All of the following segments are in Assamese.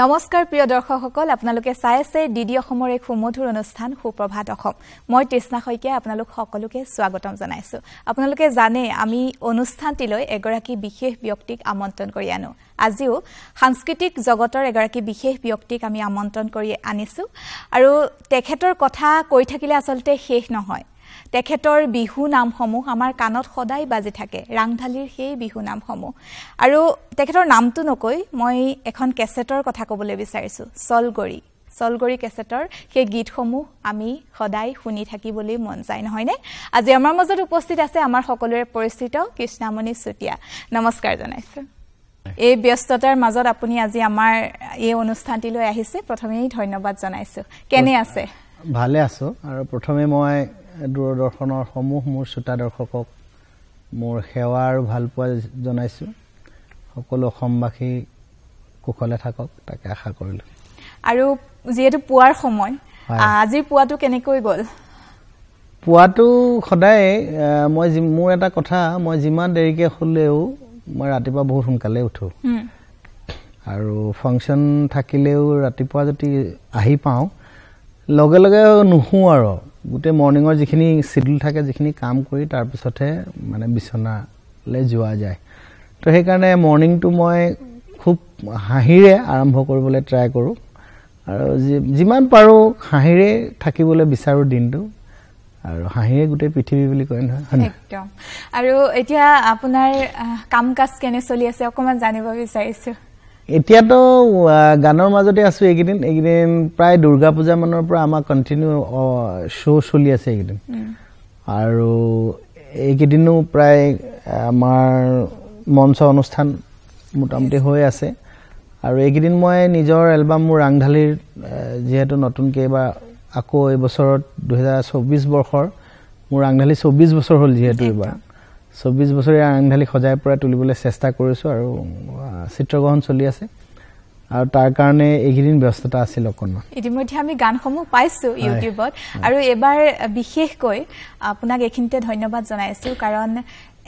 নমস্কাৰ প্ৰিয় দৰ্শকসকল আপোনালোকে চাই আছে ডিডি অসমৰ এক সুমধুৰ অনুষ্ঠান সুপ্ৰভাত অসম মই তৃষ্ণা শইকীয়া আপোনালোক সকলোকে স্বাগতম জনাইছো আপোনালোকে জানে আমি অনুষ্ঠানটিলৈ এগৰাকী বিশেষ ব্যক্তিক আমন্ত্ৰণ কৰি আনো আজিও সাংস্কৃতিক জগতৰ এগৰাকী বিশেষ ব্যক্তিক আমি আমন্ত্ৰণ কৰি আনিছো আৰু তেখেতৰ কথা কৈ থাকিলে আসলতে শেষ নহয় তেখেতৰ বিহু নামসমূহ আমাৰ কাণত সদায় বাজি থাকে ৰাংঢালীৰ সেই বিহু নামসমূহ আৰু তেখেতৰ নামটো নকৈ মই এখন কেছেটৰ কথা ক'বলৈ বিচাৰিছো সলগৰি কেছেটৰ সেই গীতসমূহ আমি সদায় শুনি থাকিবলৈ মন যায় নহয় নে আজি আমাৰ মাজত উপস্থিত আছে আমাৰ সকলোৰে পৰিচিত কৃষ্ণামণি চুটিয়া নমস্কাৰ জনাইছো এই ব্যস্ততাৰ মাজত আপুনি আজি আমাৰ এই অনুষ্ঠানটিলৈ আহিছে প্ৰথমেই ধন্যবাদ জনাইছো কেনে আছে ভালে আছো আৰু প্ৰথমে মই দূৰদৰ্শনৰ সমূহ মোৰ শ্ৰোতা দৰ্শকক মোৰ সেৱা আৰু ভালপোৱা জনাইছো সকলো অসমবাসী কুশলে থাকক তাকে আশা কৰিলো আৰু যেহেতু পুৱাৰ সময় আজি পুৱাটো কেনেকৈ গ'ল পুৱাটো সদায় মই মোৰ এটা কথা মই যিমান দেৰিকে হ'লেও মই ৰাতিপুৱা বহুত সোনকালে উঠো আৰু ফাংচন থাকিলেও ৰাতিপুৱা যদি আহি পাওঁ লগে লগে নুহু আৰু গুটে মৰ্নিঙৰ যিখিনি শিডিউল থাকে যিখিনি কাম কৰি তাৰ পিছতে মানে বিছনালে যোৱা যায় তো সেই কাৰণে মৰ্নিংটো মই খুব হাঁহিৰে আৰম্ভ কৰিবলৈ ট্ৰাই কৰো আৰু যিমান পাৰো হাঁহিৰে থাকিবলৈ বিচাৰো দিনটো আৰু হাঁহিৰে গুটে পৃথিৱী বুলি কয় নহয় একদম আৰু এতিয়া আপোনাৰ কামকাজ কেনে চলি আছে অকমান জানিব বিচাৰিছো এতিয়াতো গানৰ মাজতে আছো এইকেইদিন প্ৰায় দুৰ্গা পূজা মানৰ পৰা আমাৰ কন্টিনিউ শো চলি আছে এইকেইদিন আৰু এইকেইদিনো প্ৰায় আমাৰ মঞ্চ অনুষ্ঠান মোটামুটি হৈ আছে আৰু এইকেইদিন মই নিজৰ এলবাম মোৰ ৰাংঢালীৰ যেহেতু নতুনকে এবাৰ আকৌ এই বছৰত 2024 বৰ্ষৰ মোৰ ৰাংঢালী 24 বছৰ হ'ল যেহেতু এবাৰ 24 বছৰীয়া ৰাংঢালী সজাই পৰাই তুলিবলৈ চেষ্টা কৰিছো আৰু চিত্ৰগ্ৰহণ চলি আছে আৰু তাৰ কাৰণে এইকেইদিন ব্যস্ততা আছিল অকণমান ইতিমধ্যে আমি গানসমূহ পাইছো ইউটিউবত আৰু এবাৰ বিশেষকৈ আপোনাক এইখিনিতে ধন্যবাদ জনাইছো কাৰণ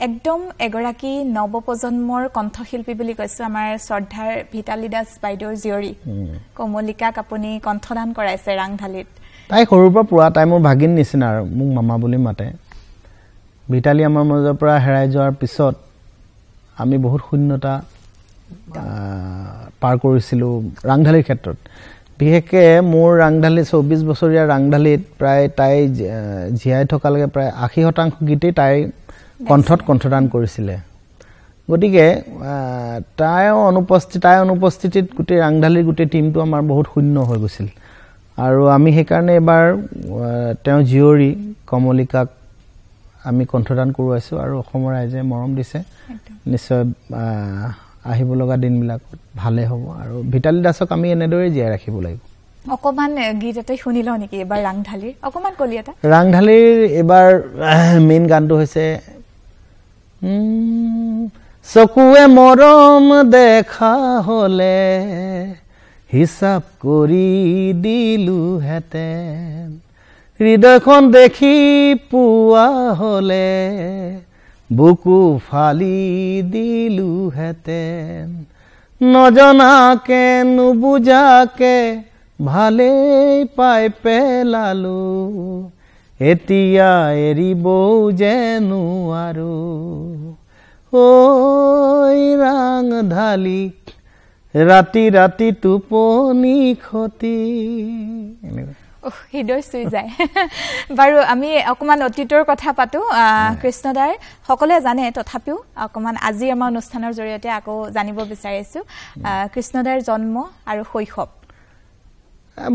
একদম এগৰাকী নৱপ্ৰজন্মৰ কণ্ঠশিল্পী বুলি কৈছো আমাৰ শ্ৰদ্ধাৰ ভিতালী দাস বাইদেউৰ জীয়ৰী কমলিকাক আপুনি কণ্ঠদান কৰাইছে ৰাংঢালীত তাই সৰুৰ পৰা পুৰা তাই মোৰ ভাগিন নিচিনা আৰু মোক মামা বুলি মাতে ভিতালী আমাৰ মাজৰ পৰা হেৰাই যোৱাৰ পিছত আমি বহুত শূন্যতা পাৰ কৰিছিলো ৰাংঢালীৰ ক্ষেত্ৰত বিশেষকে মোৰ ৰাংঢালী 24 বছৰীয়া ৰাংঢালীত প্ৰায় তাই জীয়াই থকালৈকে প্ৰায় 80% গীতেই তাই কণ্ঠদান কৰিছিলে গতিকে তাই অনুপস্থিতিত গোটেই ৰাংঢালীৰ গোটেই টিমটো আমাৰ বহুত শূন্য হৈ গৈছিল আৰু আমি সেইকাৰণে এবাৰ তেওঁ জীয়ৰী কমলিকাক আমি কণ্ঠদান কৰোৱাইছো আৰু অসমৰ ৰাইজে মৰম দিছে নিশ্চয় আহিব লগা দিনবিলাক ভালে হ'ব আৰু ভিতালী দাসক আমি এনেদৰে জীয়াই ৰাখিব লাগিব অকমান গীত এটা শুনিলো নেকি এবাৰ ৰাংঢালীৰ অকমান কলি এটা ৰাংঢালীৰ এবাৰ মেইন গানটো হৈছে চকুৱে মৰম দেখা হলে হিচাপ কৰি দিলো হেতেন হৃদয়খন দেখি পোৱা হলে বুকু ফালি দিলো হেতেন নজনাকে নুবুজাকে ভালে পাই পেলালো এতিয়া এৰিব যেনো আৰু ঐ ৰাংঢালী ৰাতি ৰাতি টোপনি খতি হৃদয় চুই যায় বাৰু আমি অকমান অতীতৰ কথা পাতো কৃষ্ণদাৰ সকলোৱে জানে তথাপিও অকমান আজি আমাৰ অনুষ্ঠানৰ জৰিয়তে আকৌ জানিব বিচাৰিছো কৃষ্ণদাৰ জন্ম আৰু শৈশৱ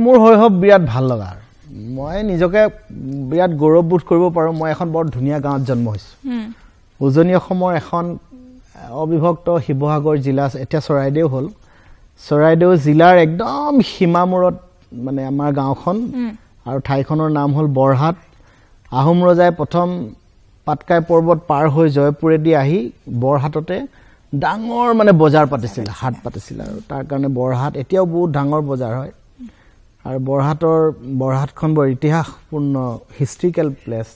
মোৰ শৈশৱ বিৰাট ভাল লগা মই নিজকে বিৰাট গৌৰৱবোধ কৰিব পাৰো মই এখন বৰ ধুনীয়া গাঁৱত জন্ম হৈছো উজনি অসমৰ এখন অবিভক্ত শিৱসাগৰ জিলা এতিয়া চৰাইদেউ হ'ল চৰাইদেউ জিলাৰ একদম সীমামূৰত মানে আমাৰ গাঁওখন আৰু ঠাইখনৰ নাম হ'ল বৰহাট আহোম ৰজাই প্ৰথম পাটকাই পৰ্বত পাৰ হৈ জয়পুৰেদি আহি বৰহাটতে ডাঙৰ মানে বজাৰ পাতিছিল হাট পাতিছিল আৰু তাৰ কাৰণে বৰহাট এতিয়াও বহুত ডাঙৰ বজাৰ হয় আৰু বৰহাটখন বৰ ইতিহাসপূৰ্ণ হিষ্ট্ৰিকেল প্লেচ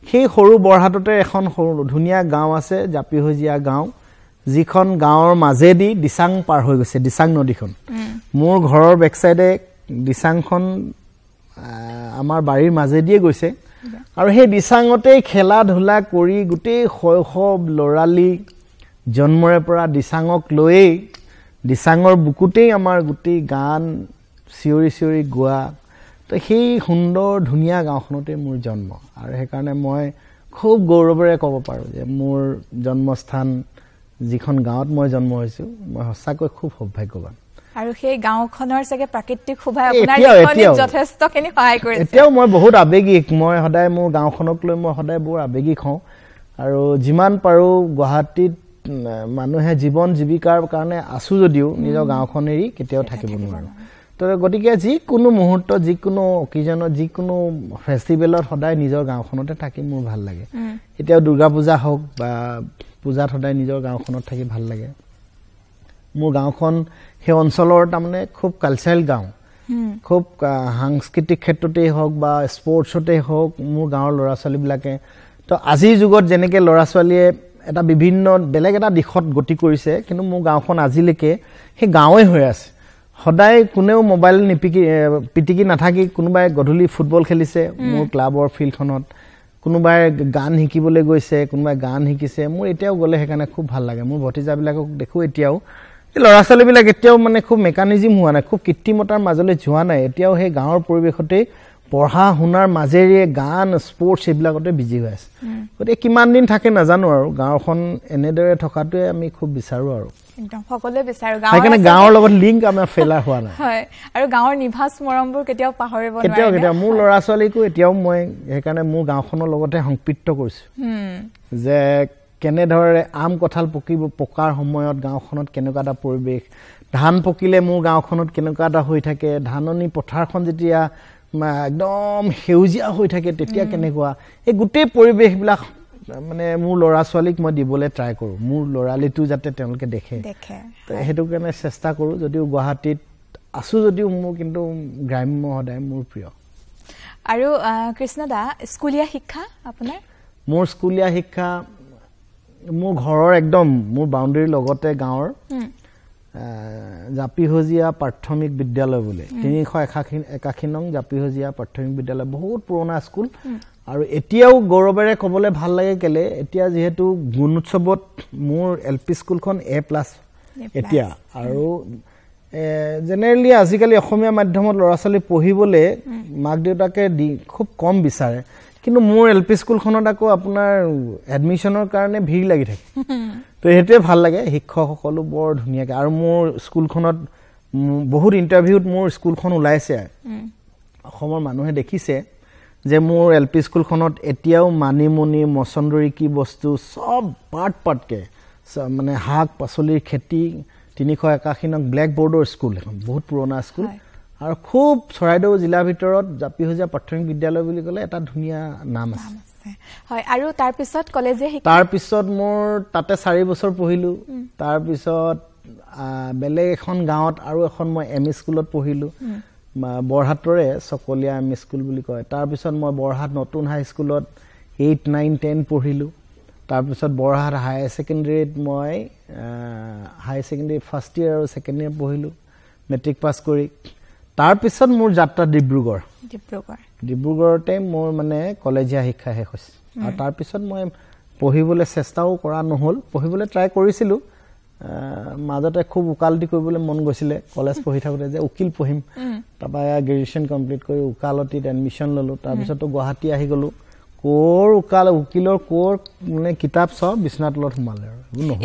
সেই সৰু বৰহাটতে এখন সৰু ধুনীয়া গাঁও আছে জাপিহজীয়া গাঁও যিখন গাঁৱৰ মাজেদি দিচাং পাৰ হৈ গৈছে দিচাং নদীখন মোৰ ঘৰৰ বেক সাইডে দিচাংখন আমাৰ বাৰীৰ মাজেদিয়ে গৈছে আৰু সেই দিচাঙতে খেলা ধুলা কৰি গুটেই শৈশৱ লৰালি জন্মৰে পৰা দিচাঙক লৈয়ে দিচাঙৰ বুকুতেই আমাৰ গুটেই গান চিঞৰি চিঞৰি গোৱা তো সেই সুন্দৰ ধুনীয়া গাঁওখনতে মোৰ জন্ম আৰু সেইকাৰণে মই খুব গৌৰৱেৰে ক'ব পাৰোঁ যে মোৰ জন্মস্থান যিখন গাঁৱত মই জন্ম হৈছোঁ মই সঁচাকৈ খুব সৌভাগ্যৱান আৰু সেই গাঁওখনৰ চাগে প্ৰাকৃতিক শোভাই আপোনাৰ জীৱনত যথেষ্টখিনি সহায় কৰিছে এতিয়াও মই বহুত আবেগিক মই সদায় মোৰ গাঁওখনক লৈ মই সদায় বৰ আবেগিক হওঁ আৰু যিমান পাৰোঁ গুৱাহাটীত মানুহে জীৱন জীৱিকাৰ কাৰণে আছো যদিও নিজৰ গাঁওখন এৰি কেতিয়াও থাকিব নোৱাৰো তো গতিকে যিকোনো মুহূৰ্তত যিকোনো অকেজনত যিকোনো ফেষ্টিভেলত সদায় নিজৰ গাঁওখনতে থাকি মোৰ ভাল লাগে এতিয়াও দুৰ্গা পূজা হওক বা পূজাত সদায় নিজৰ গাঁওখনত থাকি ভাল লাগে মোৰ গাঁওখন সেই অঞ্চলৰ তাৰমানে খুব কালচাৰেল গাঁও খুব সাংস্কৃতিক ক্ষেত্ৰতেই হওক বা স্পৰ্টছতেই হওক মোৰ গাঁৱৰ ল'ৰা ছোৱালীবিলাকে তো আজিৰ যুগত যেনেকৈ ল'ৰা ছোৱালীয়ে এটা বিভিন্ন বেলেগ এটা দিশত গতি কৰিছে কিন্তু মোৰ গাঁওখন আজিলৈকে সেই গাঁৱেই হৈ আছে সদায় কোনেও মোবাইল পিটিকি নাথাকি কোনোবাই গধূলি ফুটবল খেলিছে মোৰ ক্লাবৰ ফিল্ডখনত কোনোবাই গান শিকিবলৈ গৈছে কোনোবাই গান শিকিছে মোৰ এতিয়াও গ'লে সেইকাৰণে খুব ভাল লাগে মোৰ ভতিজাবিলাকক দেখোঁ এতিয়াও এই ল'ৰা ছোৱালীবিলাক এতিয়াও মানে খুব মেকানিজিম হোৱা নাই খুব কৃত্ৰিমতাৰ মাজলৈ যোৱা নাই এতিয়াও সেই গাঁৱৰ পৰিৱেশতেই পঢ়া শুনাৰ মাজেৰে গান স্পৰ্টছ এইবিলাকতে বিজি হৈ আছে গতিকে কিমান দিন থাকে নাজানো আৰু গাঁওখন এনেদৰে থকাটোৱে আমি খুব বিচাৰোঁ আৰু একদম সকলোৱে বিচাৰো সেইকাৰণে গাঁৱৰ লগত লিংক আমাৰ ফেলাৰ হোৱা নাই হয় আৰু গাঁৱৰ নিভাস মৰমবোৰ কেতিয়াও পাহৰিব নোৱাৰে কেতিয়াও মোৰ ল'ৰা ছোৱালীকো এতিয়াও মই সেইকাৰণে মোৰ গাঁওখনৰ লগতে সংপৃক্ত কৰিছোঁ যে কেনেদৰে আম কঁঠাল পকাৰ সময়ত গাঁওখনত কেনেকুৱা এটা পৰিৱেশ ধান পকিলে মোৰ গাঁওখনত কেনেকুৱা এটা হৈ থাকে ধাননি পথাৰখন যেতিয়া একদম সেউজীয়া হৈ থাকে তেতিয়া কেনেকুৱা এই গোটেই পৰিৱেশবিলাক মানে মোৰ ল'ৰা ছোৱালীক মই দিবলৈ ট্ৰাই কৰোঁ মোৰ ল'ৰালিটো যাতে তেওঁলোকে দেখে সেইটো কাৰণে চেষ্টা কৰোঁ যদিও গুৱাহাটীত আছোঁ যদিও মোৰ কিন্তু গ্ৰাম্য সদায় মোৰ প্ৰিয় আৰু কৃষ্ণদা স্কুলীয়া শিক্ষা আপোনাৰ মোৰ স্কুলীয়া শিক্ষা মোৰ ঘৰৰ একদম মোৰ বাউণ্ডেৰীৰ লগতে গাঁৱৰ জাপিহজীয়া প্ৰাথমিক বিদ্যালয় বুলি 381 নং জাপিহজীয়া প্ৰাথমিক বিদ্যালয় বহুত পুৰণা স্কুল আৰু এতিয়াও গৌৰৱেৰে ক'বলৈ ভাল লাগে কেলে এতিয়া যিহেতু গুণোৎসৱত মোৰ এলপি স্কুলখন A+ এতিয়া আৰু জেনেৰেলি আজিকালি অসমীয়া মাধ্যমত ল'ৰা ছোৱালী পঢ়িবলৈ মাক দেউতাকে খুব কম বিচাৰে কিন্তু মোৰ এলপি স্কুলখনত আকৌ আপোনাৰ এডমিশ্যনৰ কাৰণে ভিৰ লাগি থাকে তো সেইটোৱে ভাল লাগে শিক্ষকসকলো বৰ ধুনীয়াকৈ আৰু মোৰ স্কুলখনত বহুত ইণ্টাৰভিউত মোৰ স্কুলখন ওলাইছে অসমৰ মানুহে দেখিছে যে মোৰ এলপি স্কুলখনত এতিয়াও মানিমুনি মচন্দৰী কি বস্তু সব পাৰ্টকে মানে শাক পাচলিৰ খেতি 381 নং ব্লেক বৰ্ডৰ স্কুল এখন বহুত পুৰণা স্কুল আৰু খুব চৰাইদেউ জিলাৰ ভিতৰত জাপিহজীয়া প্ৰাথমিক বিদ্যালয় বুলি ক'লে এটা ধুনীয়া নাম আছে হয় আৰু তাৰ পিছত কলেজে তাৰ পিছত মোৰ তাতে 4 বছৰ পঢ়িলোঁ তাৰ পিছত বেলেগ এখন গাঁৱত আৰু এখন মই এম ই স্কুলত পঢ়িলোঁ বৰহাটৰে সকলীয়া এম ই স্কুল বুলি কয় তাৰ পিছত মই বৰহাট নতুন হাই স্কুলত 8, 9, 10 পঢ়িলোঁ তাৰ পিছত বৰহাট হায়াৰ ছেকেণ্ডেৰীত মই হায়াৰ ছেকেণ্ডেৰী ফাৰ্ষ্ট ইয়েৰ আৰু ছেকেণ্ড ইয়েৰ পঢ়িলোঁ মেট্ৰিক পাছ কৰি তাৰ পিছত মোৰ যাত্ৰা ডিব্ৰুগড়তে মোৰ মানে কলেজীয়া শিক্ষা শেষ হৈছে আৰু তাৰ পিছত মই পঢ়িবলৈ চেষ্টাও কৰা নহ'ল পঢ়িবলৈ ট্ৰাই কৰিছিলোঁ মাজতে খুব উকালতি কৰিবলৈ মন গৈছিলে কলেজ পঢ়ি থাকোঁতে যে উকিল পঢ়িম তাৰপৰা গ্ৰেজুৱেশ্যন কমপ্লিট কৰি উকালতিত এডমিশ্যন ল'লোঁ তাৰপিছতো গুৱাহাটী আহি গ'লোঁ উকিলৰ মানে কিতাপ চব বিচনাৰ তলত সোমালে আৰু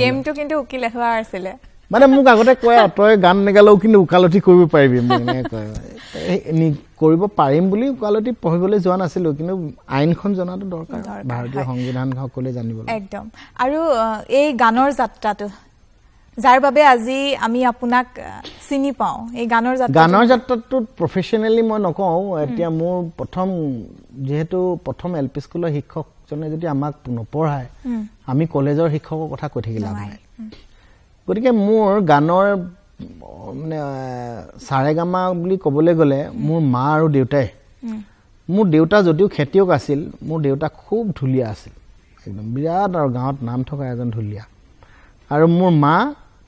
এমটো কিন্তু উকিল হোৱা আছিলে মানে মোক আগতে কয় তই গান নেগালেও কিন্তু উকালতি কৰিব পাৰিবি মানে কয় কৰিব পাৰিম বুলি উকালতি পঢ়িবলৈ যোৱা নাছিলোঁ কিন্তু আইনখন জনাটো দৰকাৰ ভাৰতীয় সংবিধান সকলোৱে জানিব একদম আৰু এই গানৰ যাত্ৰাটো যাৰ বাবে আজি আমি আপোনাক চিনি পাওঁ এই গানৰ যাত্ৰাটো প্ৰফেচনেলি মই নকওঁ এতিয়া মোৰ যিহেতু প্ৰথম এলপি স্কুলৰ শিক্ষকজনে যদি আমাক নপঢ়ায় আমি কলেজৰ শিক্ষকৰ কথা কৈ থাকিলে লাভ নাই গতিকে মোৰ গানৰ মানে সাৰেগামা বুলি ক'বলৈ গ'লে মোৰ মা আৰু দেউতাই মোৰ দেউতা যদিও খেতিয়ক আছিল মোৰ দেউতা খুব ঢুলীয়া আছিল একদম বিৰাট আৰু গাঁৱত নাম থকা এজন ঢুলীয়া আৰু মোৰ মা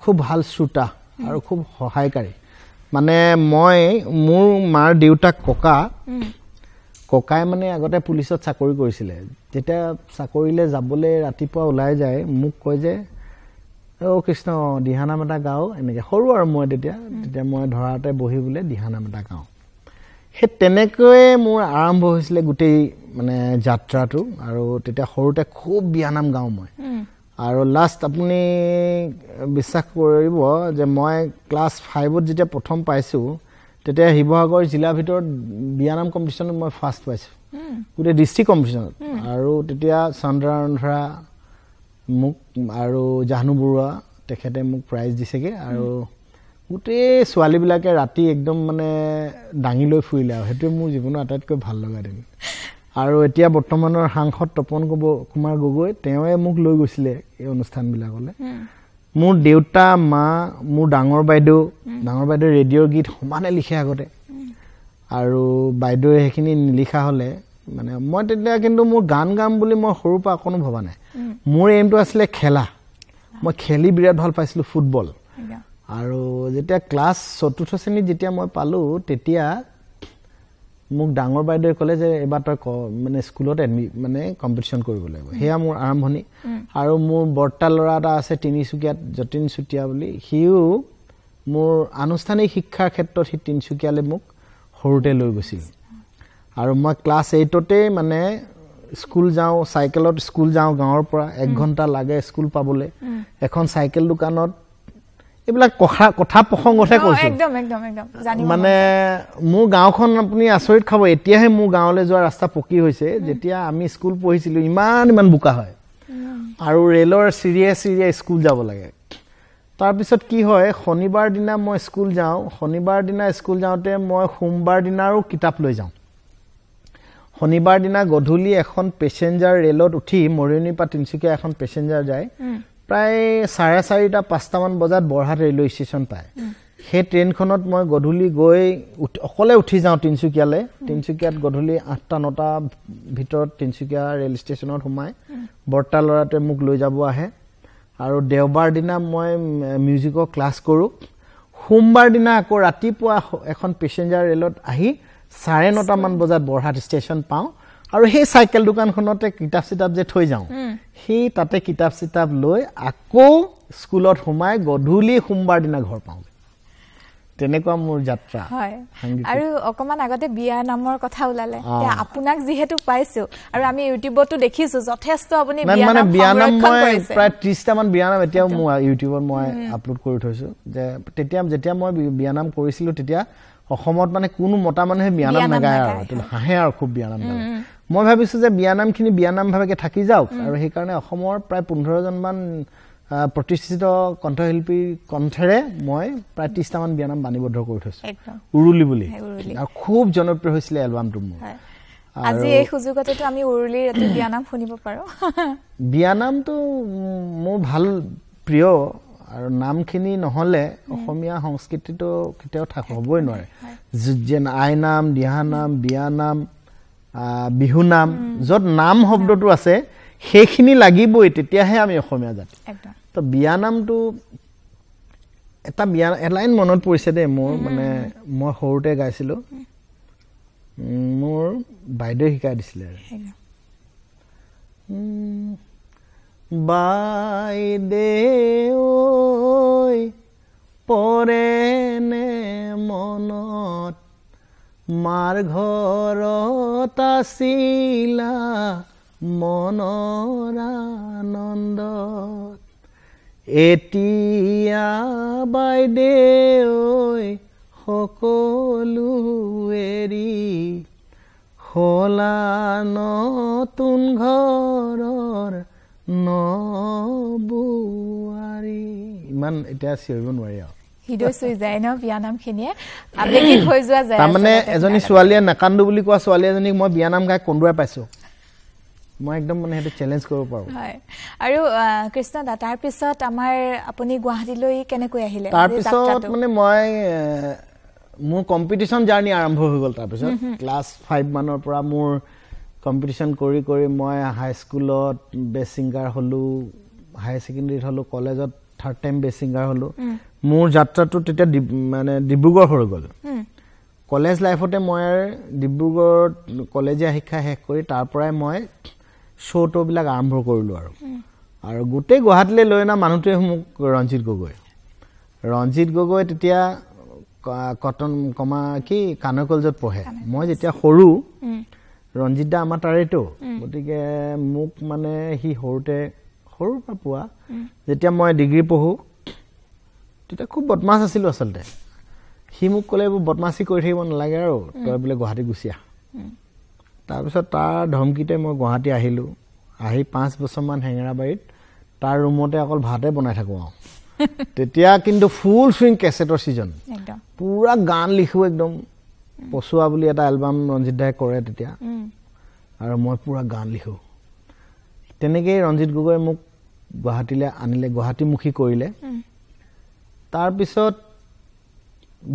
খুব ভাল শ্ৰোতা আৰু খুব সহায়কাৰী মানে মই মোৰ মাৰ দেউতাক ককাই মানে আগতে পুলিচত চাকৰি কৰিছিলে যেতিয়া চাকৰিলে যাবলৈ ৰাতিপুৱা ওলাই যায় মোক কয় যে ও কৃষ্ণ দিহানাম এটা গাও এনেকে সৰু আৰু মই তেতিয়া মই ধৰাতে বহি বলে দিহানাম এটা গাও হে তেনেকৈ মোৰ আৰম্ভ হৈছিলে গোটেই মানে যাত্ৰাটো আৰু তেতিয়া সৰুতে খুব বিয়ানাম গাও মই আৰু লাষ্ট আপুনি বিশ্বাস কৰিব যে মই ক্লাছ 5ত যেতিয়া প্ৰথম পাইছো তেতিয়া শিৱসাগৰ জিলা ভিতৰত বিয়ানাম কম্পিটিশনত মই ফাৰ্ষ্ট পাইছো গোটেই ডিস্ট্ৰিক্ট কম্পিটিশনত আৰু তেতিয়া চন্দ্ৰাৰন্ধৰা মোক আৰু জাহনু বৰুৱা তেখেতে মোক প্ৰাইজ দিছেগে আৰু গোটেই ছোৱালী বিলাকে ৰাতি একদম মানে ডাঙি লৈ ফুৰিলে আৰু হেতু মোৰ জীৱনৰ আটাইতকৈ ভাল লগা দিন আৰু এতিয়া বৰ্তমানৰ সাংসদ তপন কুমাৰ গগৈ তেওঁৱে মোক লৈ গৈছিলে এই অনুষ্ঠান বিলাকলে মোৰ দেউতা মা মোৰ ডাঙৰ বাইদেউ ৰেডিঅ'ৰ গীত সমানে লিখে আগতে আৰু বাইদেউৱে হেখিনি নিলিখা হলে মানে মই তেতিয়া কিন্তু মোৰ গান গাম বুলি মই সৰু পা কোনো ভবা নাই মোৰ এমটো আছিলে খেলা মই খেলি বিৰাট ভাল পাইছিলো ফুটবল আৰু যেতিয়া ক্লাছ 4ৰ্থ শ্ৰেণীত যেতিয়া মই পালো তেতিয়া মোক ডাঙৰ বাইদেউৱে ক'লে যে এবাৰ তই মানে স্কুলত মানে কম্পিটিশন কৰিব লাগিব হেয়া মোৰ আৰম্ভণি আৰু মোৰ বৰ্তা লৰা এটা আছে তিনিচুকীয়াত যতীন চুটিয়া বুলি হিও মোৰ আনুষ্ঠানিক শিক্ষাৰ ক্ষেত্ৰত হি তিনিচুকীয়ালে মোক সৰুতে লৈ গৈছিল আৰু মই ক্লাছ 8তে মানে স্কুল যাও সাইকেলত স্কুল যাও গাঁৱৰ পৰা 1 ঘন্টা লাগে স্কুল পাবলে এখন সাইকেল দোকানত এবিলাক কথা প্ৰসংগতে কৈছো একদম জানি মানে মোৰ গাঁওখন আপুনি আচৰিত খাব এতিয়াহে মোৰ গাঁৱলৈ যোৱা ৰাস্তা পকি হৈছে যেতিয়া আমি স্কুল পঢ়িছিলো ইমান বোকা হয় আৰু ৰেলৰ চিৰিয়ে স্কুল যাব লাগে তাৰ পিছত কি হয় শনিবাৰ দিনা মই স্কুল যাও শনিবাৰ দিনা স্কুল যাওতে মই সোমবাৰ দিনাৰো কিতাপ লৈ যাও শনিবাৰ দিনা গধূলি এখন পেছেঞ্জাৰ ৰেলত উঠি মৰিয়নি পা তিনচুকীয়া এখন পেছেঞ্জাৰ যায় প্ৰায় 4:30 5টা মান বজাত বৰহাট ৰেলৱে ষ্টেচন পায় সেই ট্ৰেইনখনত মই গধূলি গৈ অকলে উঠি যাও তিনচুকীয়াত গধূলি 8টা 9টা ভিতৰত তিনচুকীয়া ৰেল ষ্টেচনত সোমাই বৰ্তা লৰাতে মোক লৈ যাব আহে আৰু দেওবাৰ দিনা মই মিউজিকৰ ক্লাছ কৰো সোমবাৰ দিনা আকৌ ৰাতিপুৱা এখন পেছেঞ্জাৰ ৰেলত আহি 9:30 মান বজাত বৰহাট ষ্টেচন পাও আৰু সেই সাইকেল দোকানখনতে কিতাপ চিতাপ যে থৈ যাও সেই তাতে কিতাপ চিতাপ লৈ আকৌ স্কুলত সোমাই গধূলি সোমবাৰ দিনা ঘৰ পাও তেনেকুৱা মোৰ যাত্ৰা হয় আৰু অকমান আগতে বিয়া নামৰ কথা ওলালে আপোনাক যেহেতু পাইছো আৰু আমি ইউটিউবতো দেখিছো যথেষ্ট আপুনি বিয়া নাম মই প্ৰায় 30টা মান বিয়া নাম এতিয়াও মই ইউটিউবত মই আপলোড কৰি থৈছো যে তেতিয়া যেতিয়া মই বিয়া নাম কৰিছিলো তেতিয়া অসমত মানে কোনো মতা মানুহে বিয়া নাম নাগায় আৰু হাঁহে আৰু খুব বিয়া নাম গায় মই ভাবিছো যে বিয়া নামখিনি বিয়া নাম ভাবে থাকি যাওক আৰু সেই কাৰণে অসমৰ প্ৰায় 15 জন মান প্ৰতিষ্ঠিত কণ্ঠশিল্পীৰ কণ্ঠৰে মই প্ৰায় 30টা মান বিয়া নাম বাণীবদ্ধ কৰি থৈছো উৰুলি বুলি আৰু খুব জনপ্ৰিয় হৈছিল এলবামটো মোৰ আজি এই সুযোগতেটো আমি উৰুলিৰ এটি বিয়া নাম শুনিব পাৰো বিয়া নামটো মোৰ ভাল প্ৰিয় আৰু নামখিনি নহলে অসমীয়া সংস্কৃতিটো কেতিয়াও হ'বই নোৱাৰে যেন আই নাম দিহা নাম বিয়া নাম বিহু নাম যত নাম শব্দটো আছে সেইখিনি লাগিবই তেতিয়াহে আমি অসমীয়া জাতি তো বিয়া নামটো এটা বিয়া এলাইন মনত পৰিছে দে মোৰ মানে মই সৰুতে গাইছিলো মোৰ বাইদেউ শিকাই দিছিলে বাইদেউ পৰেনে মনত মাৰ ঘৰত আছিলা মনৰ আনন্দত এতিয়া বাইদেউ সকলো এৰি হলা নতুন ঘৰৰ নবুৱাৰী ইমান এতিয়া চিৰিব নোৱাৰি আৰু হিডো সৈ যায় ন বিয়া নাম খিনিয়ে আবেগিক হৈ যোৱা যায় তাৰমানে এজনী ছোৱালীয়ে নাকান্দু বুলি কোৱা ছোৱালী এজনীক মই বিয়া নাম গাই কন্দুৱাই পাইছো মই একদম মানে হেতু চ্যালেঞ্জ কৰিব পাৰো হয় আৰু কৃষ্ণ দা তাৰ পিছত আমাৰ আপুনি গুৱাহাটীলৈ কেনেকৈ আহিলে তাৰ পিছত মানে মই মোৰ কম্পিটিশন জাৰ্নি আৰম্ভ হৈ গল তাৰ পিছত ক্লাছ 5 মানৰ পৰা মোৰ কম্পিটিশন কৰি মই হাই স্কুলত বেষ্ট সিঙ্গাৰ হলো হাই সেকেন্ডাৰীত হলো কলেজত থাৰ্ড টাইম বেষ্ট ছিংগাৰ হ'লো মোৰ যাত্ৰাটো তেতিয়া মানে ডিব্ৰুগড় হৈ গ'ল কলেজ লাইফতে মই ডিব্ৰুগড়ত কলেজীয়া শিক্ষা শেষ কৰি তাৰ পৰাই মই শ্ব'বিলাক আৰম্ভ কৰিলোঁ আৰু গোটেই গুৱাহাটীলৈ লৈ অনা মানুহটোৱে মোক ৰঞ্জিত গগৈ তেতিয়া কটন কানৈ কলেজত পঢ়ে মই যেতিয়া সৰু ৰঞ্জিত দা আমাৰ তাৰেতো গতিকে মোক মানে সি সৰুৰ পৰা পোৱা যেতিয়া মই ডিগ্ৰী পঢ়ো তেতিয়া খুব বদমাছ আছিলোঁ আচলতে সি মোক ক'লে এইবোৰ বদমাছি কৰি থাকিব নালাগে আৰু তই বোলে গুৱাহাটী গুচি আহ তাৰপিছত তাৰ ধমকিতে মই গুৱাহাটী আহিলোঁ আহি 5 বছৰমান হেঙেৰাবাৰীত তাৰ ৰুমতে অকল ভাতে বনাই থাকোঁ আৰু তেতিয়া কিন্তু ফুল চুইং কেছেটৰ ছিজন পুৰা গান লিখোঁ একদম পচুৱা বুলি এটা এলবাম ৰঞ্জিত দাই কৰে তেতিয়া আৰু মই পুৰা গান লিখোঁ তেনেকেই ৰঞ্জিত গগৈ মোক গুৱাহাটীলৈ আনিলে গুৱাহাটীমুখী কৰিলে তাৰপিছত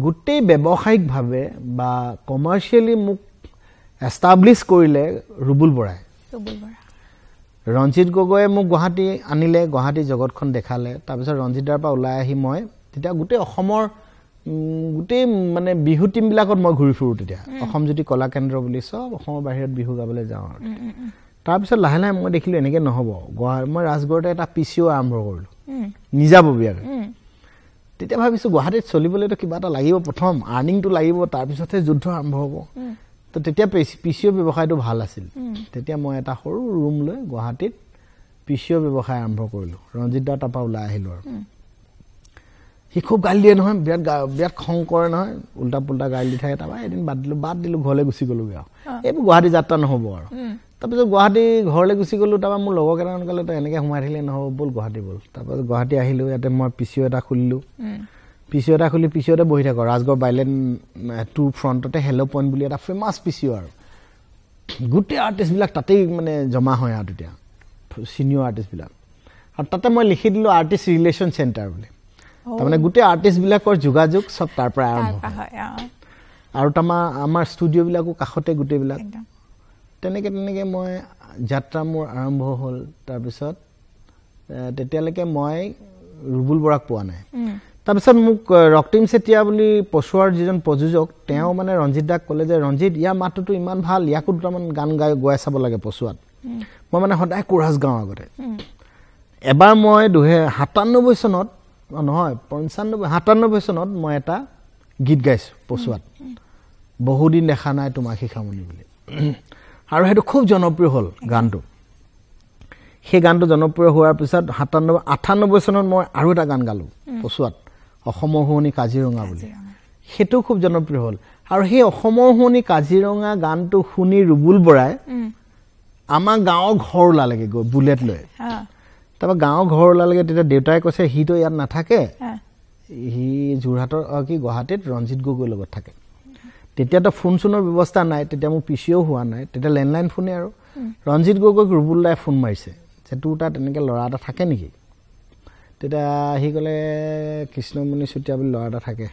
গোটেই ব্যৱসায়িকভাৱে বা কমাৰ্চিয়েলি মোক এষ্টাব্লিছ কৰিলে ৰুবুল বৰাই ৰঞ্জিত গগৈয়ে মোক গুৱাহাটী আনিলে গুৱাহাটী জগতখন দেখালে তাৰপিছত ৰঞ্জিত দাৰ পৰা ওলাই আহি মই তেতিয়া গোটেই অসমৰ গোটেই মানে বিহু টিমবিলাকত মই ঘূৰি ফুৰোঁ তেতিয়া অসম জ্যোতি কলা কেন্দ্ৰ বুলি চব অসমৰ বাহিৰত বিহু গাবলৈ যাওঁ আৰু তাৰপিছত লাহে লাহে মই দেখিলোঁ এনেকৈ নহ'ব মই ৰাজগড়তে এটা PCO আৰম্ভ কৰিলোঁ নিজাববীয়াকৈ তেতিয়া ভাবিছোঁ গুৱাহাটীত চলিবলৈতো কিবা এটা লাগিব প্ৰথম আৰ্নিংটো লাগিব তাৰপিছতহে যুদ্ধ আৰম্ভ হ'ব তো তেতিয়া PCO ব্যৱসায়টো ভাল আছিল তেতিয়া মই এটা সৰু ৰুম লৈ গুৱাহাটীত PCO ব্যৱসায় আৰম্ভ কৰিলোঁ ৰঞ্জিত দাৰ তাৰপৰা ওলাই আহিলোঁ আৰু সি খুব গালি দিয়ে নহয় বিৰাট খং কৰে নহয় উল্টা পুল্টা গালি দি থাকে তাৰপৰা এদিন বাদ দিলোঁ ঘৰলৈ গুচি গ'লোগৈ আৰু এইবোৰ গুৱাহাটী যাত্ৰা নহ'ব আৰু তাৰপিছত গুৱাহাটী ঘৰলৈ গুচি গ'লোঁ তাৰপৰা মোৰ লগৰ কেইটামান ক'লে তই এনেকৈ সোমাই থাকিলে নহ'ব ব'ল গুৱাহাটী ব'ল তাৰপিছত গুৱাহাটী আহিলোঁ ইয়াতে মই PCO এটা খুলিলোঁ PCOতে বহি থাকোঁ ৰাজগড় বাইলেণ্ড 2 ফ্ৰণ্টতে হেল্ল' পইণ্ট বুলি এটা ফেমাছ PCO আৰু গোটেই আৰ্টিষ্টবিলাক তাতেই মানে জমা হয় আৰু তেতিয়া ছিনিয়ৰ আৰ্টিষ্টবিলাক আৰু তাতে মই লিখি দিলোঁ আৰ্টিষ্ট ৰিলেশ্যন চেণ্টাৰ বুলি তাৰমানে গোটেই আৰ্টিষ্টবিলাকৰ যোগাযোগ চব তাৰ পৰা আৰম্ভ হয় আৰু আমাৰ ষ্টুডিঅ'বিলাকো কাষতে গোটেইবিলাক তেনেকৈ মই যাত্ৰা মোৰ আৰম্ভ হ'ল তাৰপিছত তেতিয়ালৈকে মই ৰুবুল বৰাক পোৱা নাই তাৰপিছত মোক ৰক্তিম চেতিয়া বুলি পচুৱাৰ যিজন প্ৰযোজক তেওঁ মানে ৰঞ্জিত দাক ক'লে যে ৰঞ্জিত ইয়াৰ মাতটোতো ইমান ভাল ইয়াকো দুটামান গান গাই চাব লাগে পচুৱাত মই মানে সদায় কোৰাছ গাওঁ আগতে এবাৰ মই 97 চনত নহয় 97 চনত মই এটা গীত গাইছোঁ পচুৱাত বহুদিন দেখা নাই তোমাক শিখামণি বুলি আৰু সেইটো খুব জনপ্ৰিয় হ'ল গানটো সেই গানটো জনপ্ৰিয় হোৱাৰ পিছত 98 চনত মই আৰু এটা গান গালোঁ পচুৱাত অসমৰ শুৱনি কাজিৰঙা বুলি সেইটো খুব জনপ্ৰিয় হ'ল আৰু সেই অসমৰ শুৱনি কাজিৰঙা গানটো শুনি ৰুবুল বৰাই আমাৰ গাঁৱৰ ঘৰ ওলালেগৈ গৈ বুলেট লৈ তাৰপৰা গাঁৱৰ ঘৰ ওলালেগৈ তেতিয়া দেউতাই কৈছে সিতো ইয়াত নাথাকে সি যোৰহাটৰ গুৱাহাটীত ৰঞ্জিত গগৈৰ লগত থাকে তেতিয়াতো ফোন চোনৰ ব্যৱস্থা নাই তেতিয়া মোৰ PCO হোৱা নাই তেতিয়া লেণ্ডলাইন ফোনে আৰু ৰঞ্জিত গগৈক ৰুবুল দাই ফোন মাৰিছে যে তোৰ তাত এনেকৈ ল'ৰা এটা থাকে নেকি তেতিয়া সি ক'লে কৃষ্ণমণি চুতীয়া বুলি ল'ৰা এটা থাকে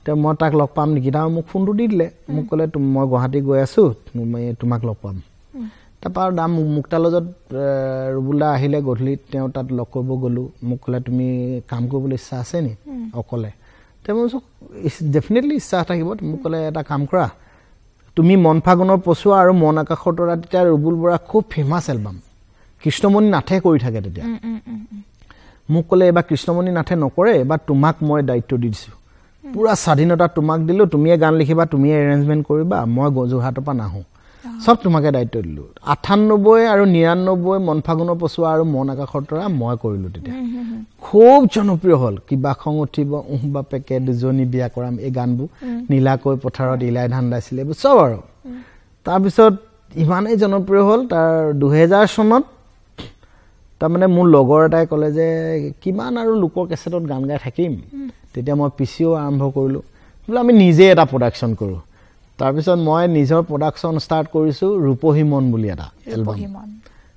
তেতিয়া মই তাক লগ পাম নেকি তাৰ মোক ফোনটো দি দিলে মোক ক'লে মই গুৱাহাটী গৈ আছোঁ তোমাক লগ পাম তাৰপৰা আৰু মুক্তা লজত ৰুবুল দা আহিলে গধূলি তেওঁ তাত লগ কৰিব গ'লোঁ মোক ক'লে তুমি কাম কৰিবলৈ ইচ্ছা আছে নি অকলে তেওঁ মই কৈছোঁ ডেফিনেটলি ইচ্ছা থাকিব মোক ক'লে এটা কাম কৰা তুমি মন ফাগুনৰ পচুৱা আৰু মন আকাশৰ তৰা তেতিয়া ৰুবুল বৰা খুব ফেমাছ এলবাম কৃষ্ণমণি নাথে কৰি থাকে তেতিয়া মোক ক'লে এবাৰ কৃষ্ণমণি নাথে নকৰে এবাৰ তোমাক মই দায়িত্ব দি দিছোঁ পুৰা স্বাধীনতা তোমাক দিলোঁ তুমিয়ে গান লিখিবা তুমিয়ে এৰেঞ্জমেণ্ট কৰিবা মই যোৰহাটৰ পৰা নাহোঁ সব তোমাকে দায়িত্ব দিলোঁ 98 আৰু 99 মন ফাগুনৰ পচুৱা আৰু মন আকাশৰ তৰা মই কৰিলোঁ তেতিয়া খুব জনপ্ৰিয় হ'ল কিবা খং উঠিব বাপেকে দুজনী বিয়া কৰাম এই গানবোৰ নীলাকৈ পথাৰত ইলাই ধান দাইছিলে এইবোৰ চব আৰু তাৰপিছত ইমানেই জনপ্ৰিয় হ'ল তাৰ 2000 চনত তাৰমানে মোৰ লগৰ এটাই ক'লে যে কিমান আৰু লোকৰ কেছেটত গান গাই থাকিম তেতিয়া মই PCO আৰম্ভ কৰিলোঁ বোলে আমি নিজে এটা প্ৰডাকশ্যন কৰোঁ তাৰপিছত মই নিজৰ প্ৰডাকশ্যন ষ্টাৰ্ট কৰিছোঁ ৰূপহী মন বুলি এটা এলবাম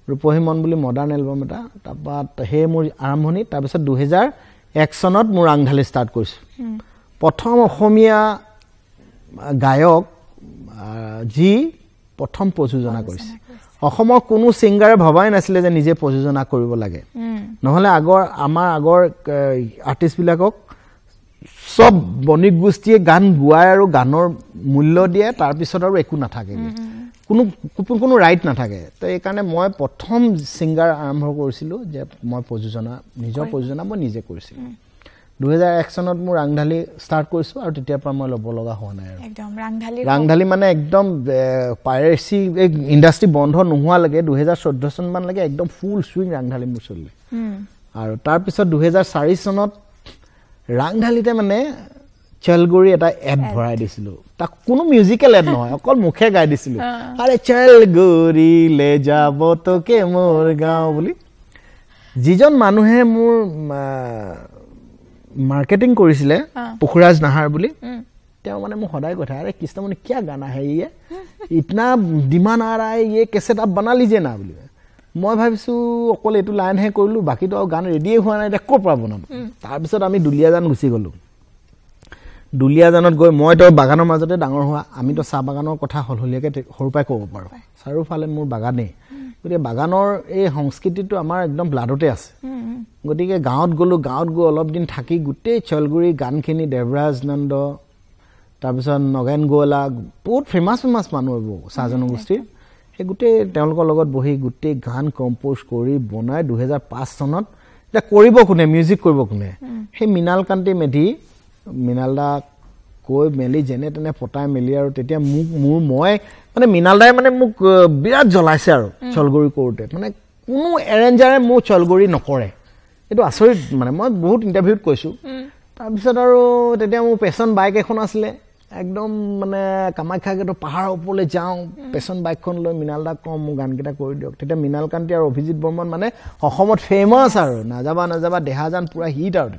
ৰূপহী মন বুলি মডাৰ্ণ এলবাম এটা তাৰপৰা সেই মোৰ আৰম্ভণি তাৰপিছত 2001 চনত মোৰ আংধালি ষ্টাৰ্ট কৰিছোঁ প্ৰথম অসমীয়া গায়ক যি প্ৰথম প্ৰযোজনা কৰিছে অসমৰ কোনো ছিংগাৰে ভবাই নাছিলে যে নিজে প্ৰযোজনা কৰিব লাগে নহলে আমাৰ আগৰ আৰ্টিষ্টবিলাকক সব বণিক গোষ্ঠীয়ে গান গোৱাই আৰু গানৰ মূল্য দিয়ে তাৰ পিছত আৰু একো নাথাকে কোনো ৰাইট নাথাকে তো এই কাৰণে মই প্ৰথম সিঙ্গাৰ আৰম্ভ কৰিছিলো যে মই নিজৰ প্ৰযোজনা মই নিজে কৰিছিলো 2001 চনত মোৰ ৰাংঢালি ষ্টাৰ্ট কৰিছো আৰু তেতিয়াৰ পৰা মই ল'ব লগা হোৱা নাই আৰু একদম ৰাংঢালি মানে একদম পাইৰেচি ইণ্ডাষ্ট্ৰি বন্ধ নোহোৱা লাগে 2014 চন মান লাগে একদম ফুল সুইং ৰাংঢালি মোৰ চলিলে আৰু তাৰ পিছত 2004 চনত ৰাংঢালিতে মানে চলগুৰি এটা এড ভৰাই দিছিলো তাক কোনো মিউজিক্যাল এড নহয় অকল মুখে গাই দিছিলো আৰে চলগুৰি লে যাব তোকে মোৰ গাঁও বুলি যিজন মানুহে মোৰ মাৰ্কেটিং কৰিছিলে পুখৰাজ নাহাৰ বুলি তেওঁ মানে মোক সদায় কথা আৰে কৃষ্ণমণি কি গানা হে ये इतना डिमांड आ रहा है ये कैसेट आप बना लीजिए ना বুলি মই ভাবিছো অকল এটু লাইন হে কৰিলো বাকি তো গান ৰেডি হোৱা নাই এটা কোৰ পৰা বনাম তাৰ পিছত আমি দুলিয়াজান গুছি গলো দুলিয়াজানত গৈ মই তো বাগানৰ মাজতে ডাঙৰ হোৱা আমি তো চাহ বাগানৰ কথা হলহলিয়াকে সৰুপাই ক'ব পাৰো চাৰুফালে মোৰ বাগানে গতিকে বাগানৰ এই সংস্কৃতিটো আমাৰ একদম ব্লাডতে আছে গতিকে গাঁৱত গলো গাঁৱত গৈ অলপ দিন থাকি গুটেই চলগুৰি গানখিনি দেৱৰাজ নন্দ তাৰপিছত নগেন গোৱালা বহুত ফেমাছ মানুহ চাহ জনগোষ্ঠীৰ সেই গুটেই তেওঁলোকৰ লগত বহি গুটেই গান কম্পোজ কৰি বনাই 2005 চনত এটা কৰিব কোনে মিউজিক কৰিব কোনে সেই মিনাল কান্তি মেধি মিনালদা কৈ মেলি যেনে তেনে পটাই মেলি আৰু তেতিয়া মই মানে মিনালদাই মানে মোক বিৰাট জ্বলাইছে আৰু চলগুৰি কৰোতে মানে কোনো এৰেঞ্জাৰে মোৰ চলগুৰি নকৰে এটো আচৰিত মানে মই বহুত ইন্টাৰভিউত কৈছো তাৰ পিছত আৰু তেতিয়া মোৰ পেছন বাইক এখন আছিলে একদম মানে কামাখ্যাগেটো পাহাৰৰ ওপৰলৈ যাওঁ পেছন বাইকখন লৈ মিনালদা কম মোৰ গানকেইটা কৰি দিয়ক তেতিয়া মিনাল কান্তি আৰু অভিজিত বৰ্মন মানে অসমত ফেমাস আৰু নাযাবা দেহাজান পুৰা হিট আৰু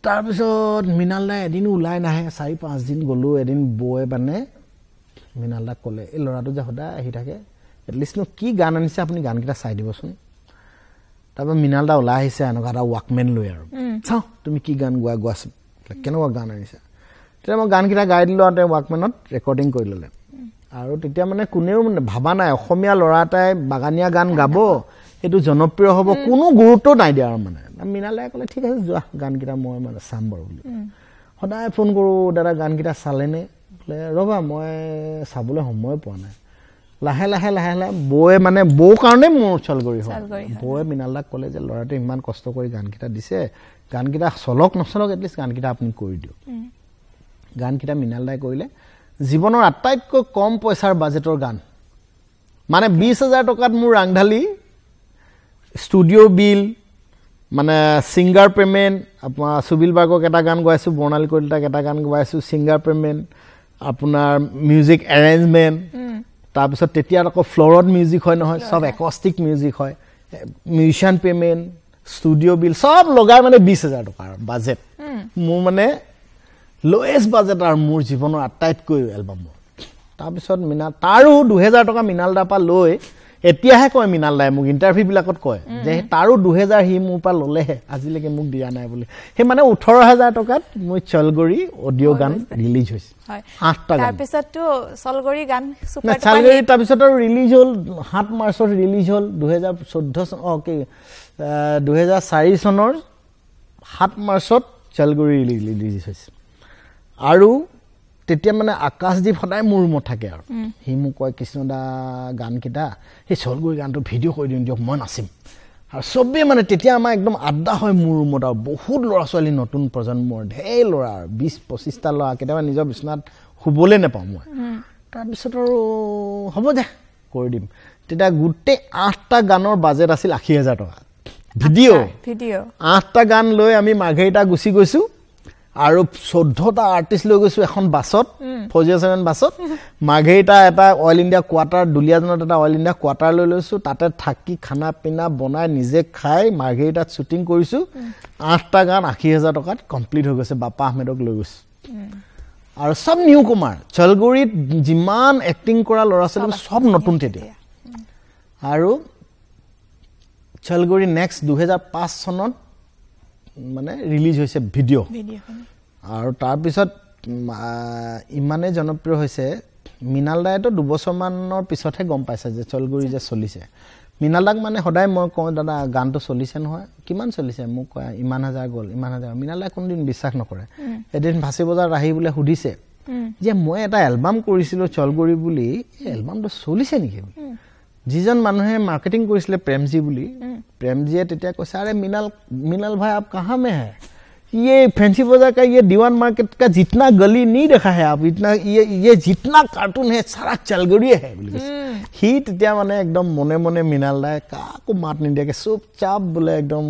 তাৰ পিছত মিনালদা এদিন ওলাই নাহে 4-5 দিন গলো এদিন বয়ে মানে মিনালদা ক'লে এই লৰাটো যে সদায় আহি থাকে এটলিষ্ট নো কি গান আনিছে আপুনি গানকেইটা চাই দিবচোন তাৰপৰা মিনালদা ওলাই আহিছে এনেকুৱা এটা ৱাকমেন লৈ আৰু চাও তুমি কি গান গোৱাচোন কেনেকুৱা গান আনিছে তেতিয়া মই গানকেইটা গাই দিলো আৰু ৱাকমেনত ৰেকৰ্ডিং কৰি ললে আৰু তেতিয়া মানে কোনেও মানে ভাবা নাই অসমীয়া ল'ৰা এটাই বাগানীয়া গান গাব এটো জনপ্ৰিয় হ'ব কোনো গুৰুত্ব নাই দিয়া আৰু মানে মিনালদাই ক'লে ঠিক আছে যোৱা গানকেইটা মই মানে চাম বাৰু বুলি সদায় ফোন কৰো দাদা গানকেইটা চালেনে বোলে ৰবা মই চাবলৈ সময় পোৱা নাই লাহে বয়ে মানে বৌ কাৰণে মোৰ চলগুৰি হয় বয়ে মিনালদাক ক'লে যে ল'ৰাটো ইমান কষ্ট কৰি গানকেইটা দিছে গানকেইটা চলক নচলক এটলিষ্ট গানকেইটা আপুনি কৰি দিয়ক গানকেইটা মিনালদাই কৰিলে জীৱনৰ আটাইতকৈ কম পইচাৰ বাজেটৰ গান মানে 20000 টকাত মোৰ ৰাংঢালি ষ্টুডিঅ' বিল মানে সিঙ্গাৰ পেমেন্ট আপোনাৰ সুবিল বাগক এটা গান গাইছো বৰ্ণালী কলিতাক এটা গান গাইছো সিঙ্গাৰ পেমেন্ট আপোনাৰ মিউজিক এৰেঞ্জমেন্ট তাৰ পিছত তেতিয়া আকৌ ফ্লোৰত মিউজিক হয় নহয় সব একস্টিক মিউজিক হয় মিউজিশিয়ান পেমেন্ট ষ্টুডিঅ' বিল সব লগাই মানে 20000 টকাৰ বাজেট মোৰ মানে লোয়েষ্ট বাজেট আৰু মোৰ জীৱনৰ আটাইতকৈ এলবাম তাৰ পিছত তাৰো 2000 টকা মিনালদা পা লৈ এতিয়াহে কয় মিনালদাই মোক ইন্টাৰভিউ বিলাকত কয় যে তাৰো 2000 হি মোৰ পা ললেহে আজিলৈকে মোক দিয়া নাই বুলি হে মানে 18000 টকাত মই চলগুৰি অডিও গান ৰিলিজ হৈছে 8টা গান তাৰ পিছত তো চলগুৰি গান সুপাৰ চলগুৰি তাৰ পিছত ৰিলিজ হল 7 মাৰ্চত ৰিলিজ হল 2014 ওকে 2004 চনৰ 7 মাৰ্চত চলগুৰি ৰিলিজ হৈছে আৰু তেতিয়া মানে আকাশদীপ সদায় মোৰ ৰুমত থাকে আৰু হি মোক কয় কৃষ্ণদা গানকেইটা সেই চলগুৰি গানটো ভিডিঅ' কৰি দিওঁ দিয়ক মই নাচিম আৰু সবে মানে তেতিয়া আমাৰ একদম আড্ডা হয় মোৰ ৰুমত আৰু বহুত ল'ৰা ছোৱালী নতুন প্ৰজন্মৰ ঢেৰ ল'ৰা 20-25টা ল'ৰা কেতিয়াবা নিজৰ বিছনাত শুবলৈ নাপাওঁ মই তাৰপিছত আৰু হ'ব দে কৰি দিম তেতিয়া গোটেই 8টা গানৰ বাজেট আছিল 80000 টকা ভিডিঅ' 8টা গান লৈ আমি মাৰ্ঘেৰিটা গুচি গৈছো আৰু 14টা আৰ্টিষ্ট লৈ গৈছো এখন বাছত 407 বাছত মাৰ্ঘেৰিটা এটা অল ইণ্ডিয়া কোৱাৰ্টাৰ দুলিয়াজনত এটা অল ইণ্ডিয়া কোৱাৰ্টাৰ লৈ লৈছো তাতে থাকি খানা পিনা বনাই নিজে খাই মাৰ্ঘেৰিটাত শুটিং কৰিছো 8টা গান 80000 টকাত কমপ্লিট হৈ গৈছে বাপা আহমেদক লৈ গৈছো আৰু সব নিউ কুমাৰ চলগুৰিত যিমান এক্টিং কৰা ল'ৰা ছোৱালী সব নতুন তেতিয়া আৰু চলগুৰি নেক্সট 2005 চনত মানে ৰিলিজ হৈছে ভিডিঅ' আৰু তাৰ পিছত ইমানে জনপ্ৰিয় হৈছে মিনালদাইতো 2 বছৰ মানৰ পিছতহে গম পাইছে যে চলগুৰি যে চলিছে মৃণালদাক মানে সদায় মই কওঁ দাদা গানটো চলিছে নহয় কিমান চলিছে মোক কয় ইমান হাজাৰ গ'ল ইমান হাজাৰ মৃণালদাই কোনদিন বিশ্বাস নকৰে এদিন ফাঁচী বজাৰত আহি বোলে সুধিছে যে মই এটা এলবাম কৰিছিলোঁ চলগুৰি বুলি এলবামটো চলিছে নেকি যিজন মানুহে মাৰ্কেটিং কৰিছিলে প্ৰেমজী বুলি প্ৰেমজীয়ে তেতিয়া কৈছে আৰে মিনাল ভাই आप कहाँ में है ये फैंसी बाजार का ये दीवान मार्केट का जितना गली नहीं देखा है आप इतना ये जितना कार्टून है सारा चलगुरी है बोले ही তেতিয়া মানে একদম মনে মনে মৃণালদাই কাকো মাত নিদিয়াকে চুপচাপ বোলে একদম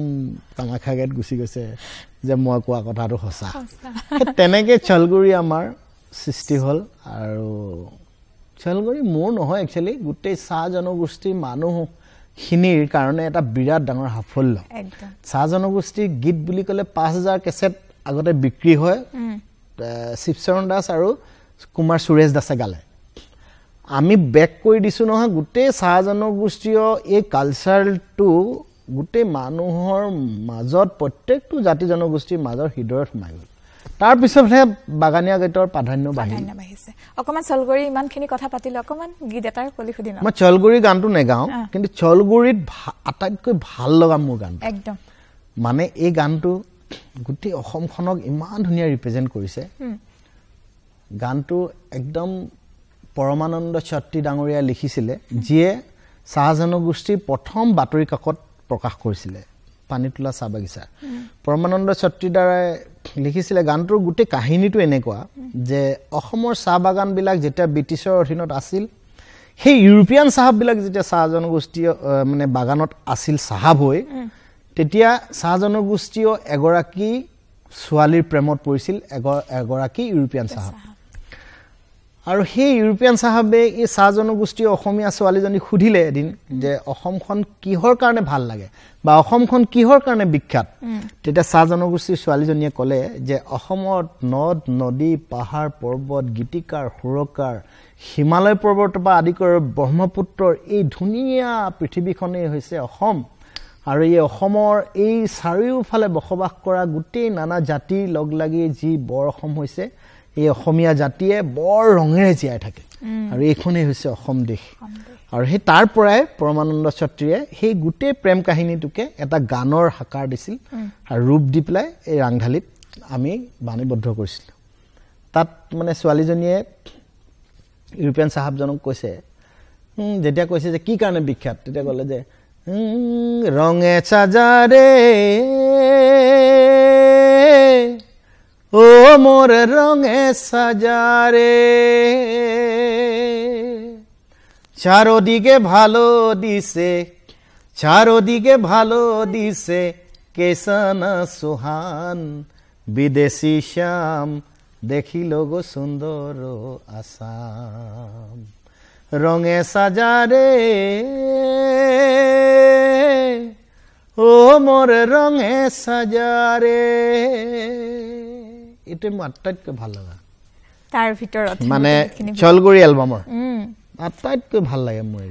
কামাখ্যা গেট গুচি গৈছে যে মই কোৱা কথাটো সঁচা তেনেকে চলগুৰি আমাৰ সৃষ্টি হ'ল আৰু চলগুৰি মোৰ নহয় একচুয়ালি গোটেই চাহ জনগোষ্ঠীৰ মানুহখিনিৰ কাৰণে এটা বিৰাট ডাঙৰ সাফল্য চাহ জনগোষ্ঠীৰ গীত বুলি ক'লে 5000 কেছেট আগতে বিক্ৰী হয় শিৱচৰণ দাস আৰু কুমাৰ সুৰেশ দাসে গালে আমি বেক কৰি দিছো নহয় গোটেই চাহ জনগোষ্ঠীয় এই কালচাৰটো গোটেই মানুহৰ মাজত প্ৰত্যেকটো জাতি জনগোষ্ঠীৰ মাজৰ হৃদয়ত সোমাই গ'ল তাৰ পিছতহে বাগানীয়া গীতৰ প্ৰাধান্য বাঢ়িছে অকমান চলগুৰি ইমানখিনি কথা পাতিলো অকমান গীত এটাৰ কলি খুদি না মই চলগুৰি গানটো নেগাও কিন্তু চলগুৰিত আটাইতকৈ ভাল লগা মোৰ গান একদম মানে এই গানটো গোটেই অসমখনক ইমান ধুনীয়া ৰিপ্ৰেজেন্ট কৰিছে গানটো একদম পৰমানন্দ ছত্ৰী ডাঙৰীয়া লিখিছিলে যিয়ে চাহ জনগোষ্ঠীৰ প্ৰথম বাতৰি কাকত প্ৰকাশ কৰিছিলে পানীতোলা চাহ বাগিচা পৰমানন্দ ছত্ৰী দ্বাৰা লিখিছিলে গানটোৰ গোটেই কাহিনীটো এনেকুৱা যে অসমৰ চাহ বাগানবিলাক যেতিয়া ব্ৰিটিছৰ অধীনত আছিল সেই ইউৰোপিয়ান চাহবিলাক যেতিয়া চাহ জনগোষ্ঠী মানে বাগানত আছিল চাহাব হৈ তেতিয়া চাহ জনগোষ্ঠীয় এগৰাকী ছোৱালীৰ প্ৰেমত পৰিছিল এগৰাকী ইউৰোপিয়ান চাহাব আৰু সেই ইউৰোপিয়ান চাহাবে এই চাহ জনগোষ্ঠীয় অসমীয়া ছোৱালীজনীক সুধিলে এদিন যে অসমখন কিহৰ কাৰণে ভাল লাগে বা অসমখন কিহৰ কাৰণে বিখ্যাত তেতিয়া চাহ জনগোষ্ঠীৰ ছোৱালীজনীয়ে ক'লে যে অসমত নদ নদী পাহাৰ পৰ্বত গীতিকাৰ সুৰকাৰ হিমালয় পৰ্বতৰ পৰা আদি কৰি ব্ৰহ্মপুত্ৰৰ এই ধুনীয়া পৃথিৱীখনেই হৈছে অসম আৰু এই অসমৰ এই চাৰিওফালে বসবাস কৰা গোটেই নানা জাতিৰ লগ লাগি যি বৰ অসম হৈছে এই অসমীয়া জাতিয়ে বৰ ৰঙেৰে জীয়াই থাকে আৰু এইখনেই হৈছে অসম দেশ আৰু সেই তাৰ পৰাই পৰমানন্দ ছত্ৰীয়ে সেই গোটেই প্ৰেম কাহিনীটোকে এটা গানৰ সাকাৰ দিছিল আৰু ৰূপ দি পেলাই এই ৰাংঢালীত আমি বাণীবদ্ধ কৰিছিলোঁ তাত মানে ছোৱালীজনীয়ে ইউৰোপিয়ান চাহাবজনক কৈছে যেতিয়া কৈছে যে কি কাৰণে বিখ্যাত তেতিয়া ক'লে যে ৰঙে চাজাৰে ও মোর রঙে সাজারে চারোদিকে ভালো দিছে কেসানা সুহান বিদেশি শ্যাম দেখিল গো সুন্দর আসাম রঙে সাজারে ও মোর রঙে সাজারে এটা মোৰ আটাইতকৈ ভাল লগা তাৰ ভিতৰত মানে চলগুৰি এলবামৰ আটাইতকৈ ভাল লাগে মোৰ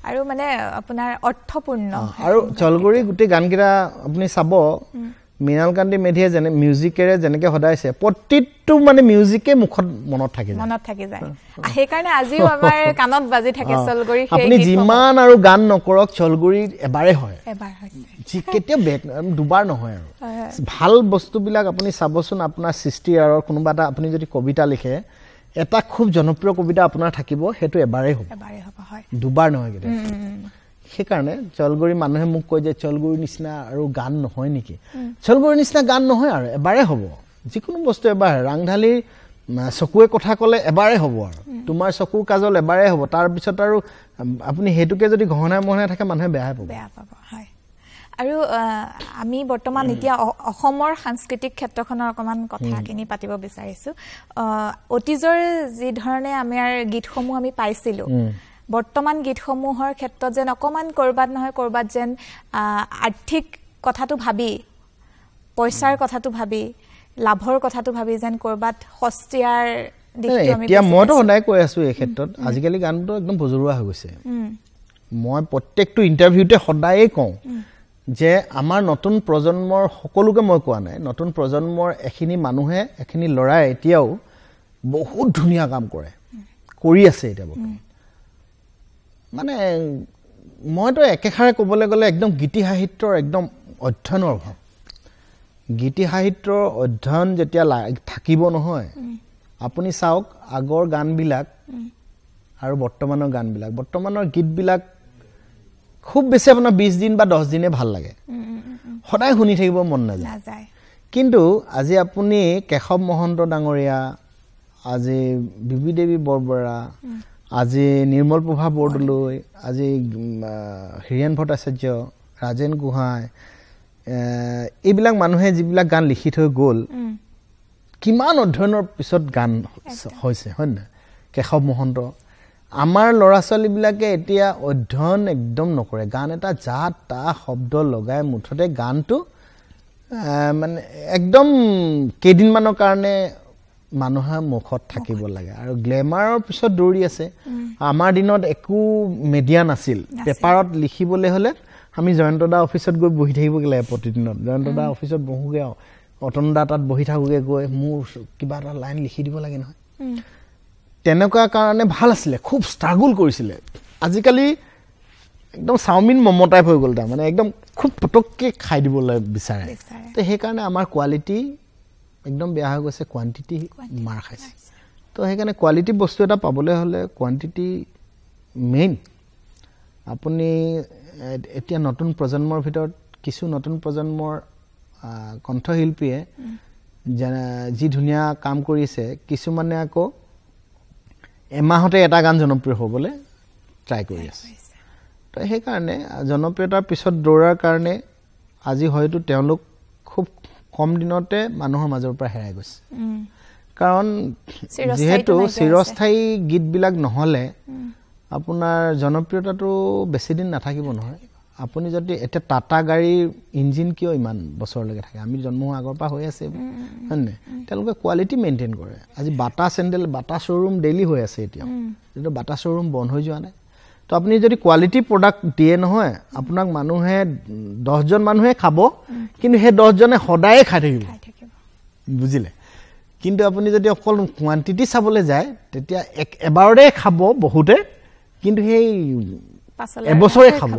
আৰু মানে আপোনাৰ অৰ্থপূৰ্ণ আৰু চলগুৰি গোটেই গানকেইটা আপুনি চাব মৃণালকান্তি মেধিয়ে যেনে মিউজিকেৰে যেনেকৈ সদাইছে প্ৰতিটো মানে মিউজিকে মুখত মনত থাকি যায় সেইকাৰণে আজিও আমাৰ কাণত বাজি থাকে চলগুৰি আপুনি যিমান আৰু গান নকৰক চলগুৰি এবাৰে হয় কেতিয়া দুবাৰ নহয় আৰু ভাল বস্তুবিলাক আপুনি চাবচোন আপোনাৰ সৃষ্টি আৰু কোনোবা এটা আপুনি যদি কবিতা লিখে এটা খুব জনপ্ৰিয় কবিতা আপোনাৰ থাকিব সেইটো এবাৰেই হ'ব দুবাৰ নহয় কেতিয়া সেইকাৰণে চলগুৰি মানুহে মোক কয় যে চলগুৰি নিচিনা আৰু গান নহয় নেকি চলগুৰি নিচিনা গান নহয় আৰু এবাৰে হ'ব যিকোনো বস্তু এবাৰ ৰাংঢালীৰ চকুৱে কথা ক'লে এবাৰে হ'ব আৰু তোমাৰ চকুৰ কাজল এবাৰে হ'ব তাৰপিছত আৰু আপুনি হেতুকে যদি ঘহনাই মহনাই থাকে মানুহে বেয়া পাব হয় আৰু আমি বৰ্তমান এতিয়া অসমৰ সাংস্কৃতিক ক্ষেত্ৰখনৰ অকমান কথাখিনি পাতিব বিচাৰিছো অতীজৰ যি ধৰণে আমাৰ গীতসমূহ আমি পাইছিলো বৰ্তমান গীতসমূহৰ ক্ষেত্ৰত যেন অকমান কৰবাত নহয় কৰবাত যেন আৰ্থিক কথাটো ভাবি পইচাৰ কথাটো ভাবি লাভৰ কথাটো ভাবি যেন কৰবাত সস্তীয়াৰ দিশটো আমি এতিয়া মইতো সদায় কৈ আছো এই ক্ষেত্ৰত আজিকালি গানটো একদম বজৰুৱা হৈ গৈছে মই প্ৰত্যেকটো ইণ্টাৰভিউতে সদায়ে কওঁ যে আমাৰ নতুন প্ৰজন্মৰ সকলোকে মই কোৱা নাই নতুন প্ৰজন্মৰ এখিনি মানুহে এখিনি লৰাই এতিয়াও বহুত ধুনীয়া কাম কৰি আছে এতিয়া মানে মইতো একেষাৰে ক'বলৈ গ'লে একদম গীতি সাহিত্যৰ একদম অধ্যয়নৰ অভাৱ গীতি সাহিত্যৰ অধ্যয়ন যেতিয়া থাকিব নহয় আপুনি চাওক আগৰ গানবিলাক আৰু বৰ্তমানৰ গানবিলাক বৰ্তমানৰ গীতবিলাক খুব বেছি আপোনাৰ 20 দিন বা 10 দিনে ভাল লাগে সদায় শুনি থাকিব মন নাযায় কিন্তু আজি আপুনি কেশৱ মহন্ত ডাঙৰীয়া আজি বিবি দেৱী বৰবৰা আজি নিৰ্মল প্ৰভা বৰদলৈ আজি হিৰেন ভট্টাচাৰ্য ৰাজেন গোহাঁই এইবিলাক মানুহে যিবিলাক গান লিখি থৈ গ'ল কিমান অধ্যয়নৰ পিছত গান হৈছে হয় না কেশৱ মহন্ত আমাৰ ল'ৰা ছোৱালীবিলাকে এতিয়া অধ্যয়ন একদম নকৰে গান এটা জাত তা শব্দ লগাই মুঠতে গানটো মানে একদম কেইদিনমানৰ কাৰণে মানুহে মুখত থাকিব লাগে আৰু গ্লেমাৰৰ পিছত দৌৰি আছে আমাৰ দিনত একো মিডিয়া নাছিল পেপাৰত লিখিবলৈ হলে আমি জয়ন্তদা অফিচত গৈ বহি থাকিব লাগে প্ৰতিদিনত জয়ন্তদা অফিচত বহুগে অতনদা তাত বহি থাকোগে গৈ মোৰ কিবা এটা লাইন লিখি দিব লাগে নহয় তেনেকুৱা কাৰণে ভাল আছিলে খুব ষ্ট্ৰাগল কৰিছিলে আজিকালি একদম চাওমিন মম টাইপ হৈ গ'ল মানে একদম খুব পটককে খাই দিবলৈ বিচাৰে তো সেই কাৰণে আমাৰ কোৱালিটি একদম বেয়া হৈ গৈছে কোৱান্টিটি মাৰ খাইছে তো সেইকাৰণে কোৱালিটি বস্তু এটা পাবলৈ হলে কোৱান্টিটি মেইন আপুনি এতিয়া নতুন প্ৰজন্মৰ ভিতৰত কিছু নতুন প্ৰজন্মৰ কণ্ঠশিল্পীয়ে যি ধুনীয়া কাম কৰিছে কিছুমানে আকৌ এমাহতে এটা গান জনপ্ৰিয় হ'বলৈ ট্ৰাই কৰি আছে তো সেইকাৰণে জনপ্ৰিয়তাৰ পিছত দৌৰাৰ কাৰণে আজি হয়তো তেওঁলোক খুব কম দিনতে মানুহৰ মাজৰ পৰা হেৰাই গৈছে কাৰণ যেহেতু চিৰস্থায়ী গীতবিলাক নহলে আপোনাৰ জনপ্ৰিয়তাটো বেছি দিন নাথাকিব নহয় আপুনি যদি এটা টাটা গাড়ীৰ ইঞ্জিন কিয় ইমান বছৰলৈকে থাকে আমি জন্ম হোৱাৰ আগৰ পৰা হৈ আছে হয়নে তেওঁলোকে কোৱালিটি মেইনটেইন কৰে আজি বাটা চেণ্ডেল বাটা শ্ব'ৰুম ডেইলি হৈ আছে এতিয়া কিন্তু বাটা শ্ব'ৰুম বন্ধ হৈ যোৱা নাই তো আপুনি যদি কোৱালিটি প্ৰডাক্ট দিয়ে নহয় আপোনাক মানুহে 10 জন মানুহে খাব কিন্তু সেই 10 জনে সদায় খাই থাকিব বুজিলে কিন্তু আপুনি যদি অকল কোৱান্টিটি চাবলৈ যায় তেতিয়া এবাৰতে খাব বহুতে কিন্তু সেই এবছৰে খাব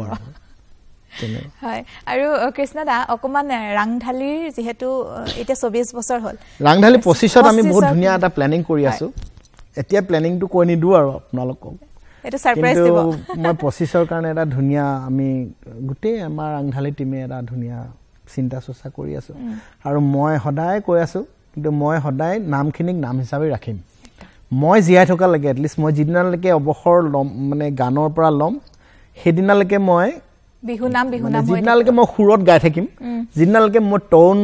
হয় আৰু কৃষ্ণদা অকমান ৰাংঢালীৰ যেহেতু এটা 24 বছৰ হ'ল ৰাংঢালী 25ত আমি বহুত ধুনীয়া এটা প্ল্যানিং কৰি আছো এতিয়া প্ল্যানিংটো কৈ নিদু আৰু আপোনালোকক এটা সাৰপ্ৰাইজ দিব মই 25ৰ কাৰণে এটা ধুনীয়া আমি গুটেই আমাৰ ৰাংঢালী টিমে এটা ধুনীয়া চিন্তা চৰ্চা কৰি আছো আৰু মই সদায় কৈ আছো কিন্তু মই সদায় নামখিনিক নাম হিচাপে ৰাখিম মই জিয়াই থকা লাগে এটলিষ্ট মই যিদিনালৈকে অৱসৰ লম মানে গানৰ পৰা লম সেইদিনালৈকে মই বিহু নাম যিদিনালৈকে মই সুৰত গাই থাকিম যিদিনালৈকে মই টোন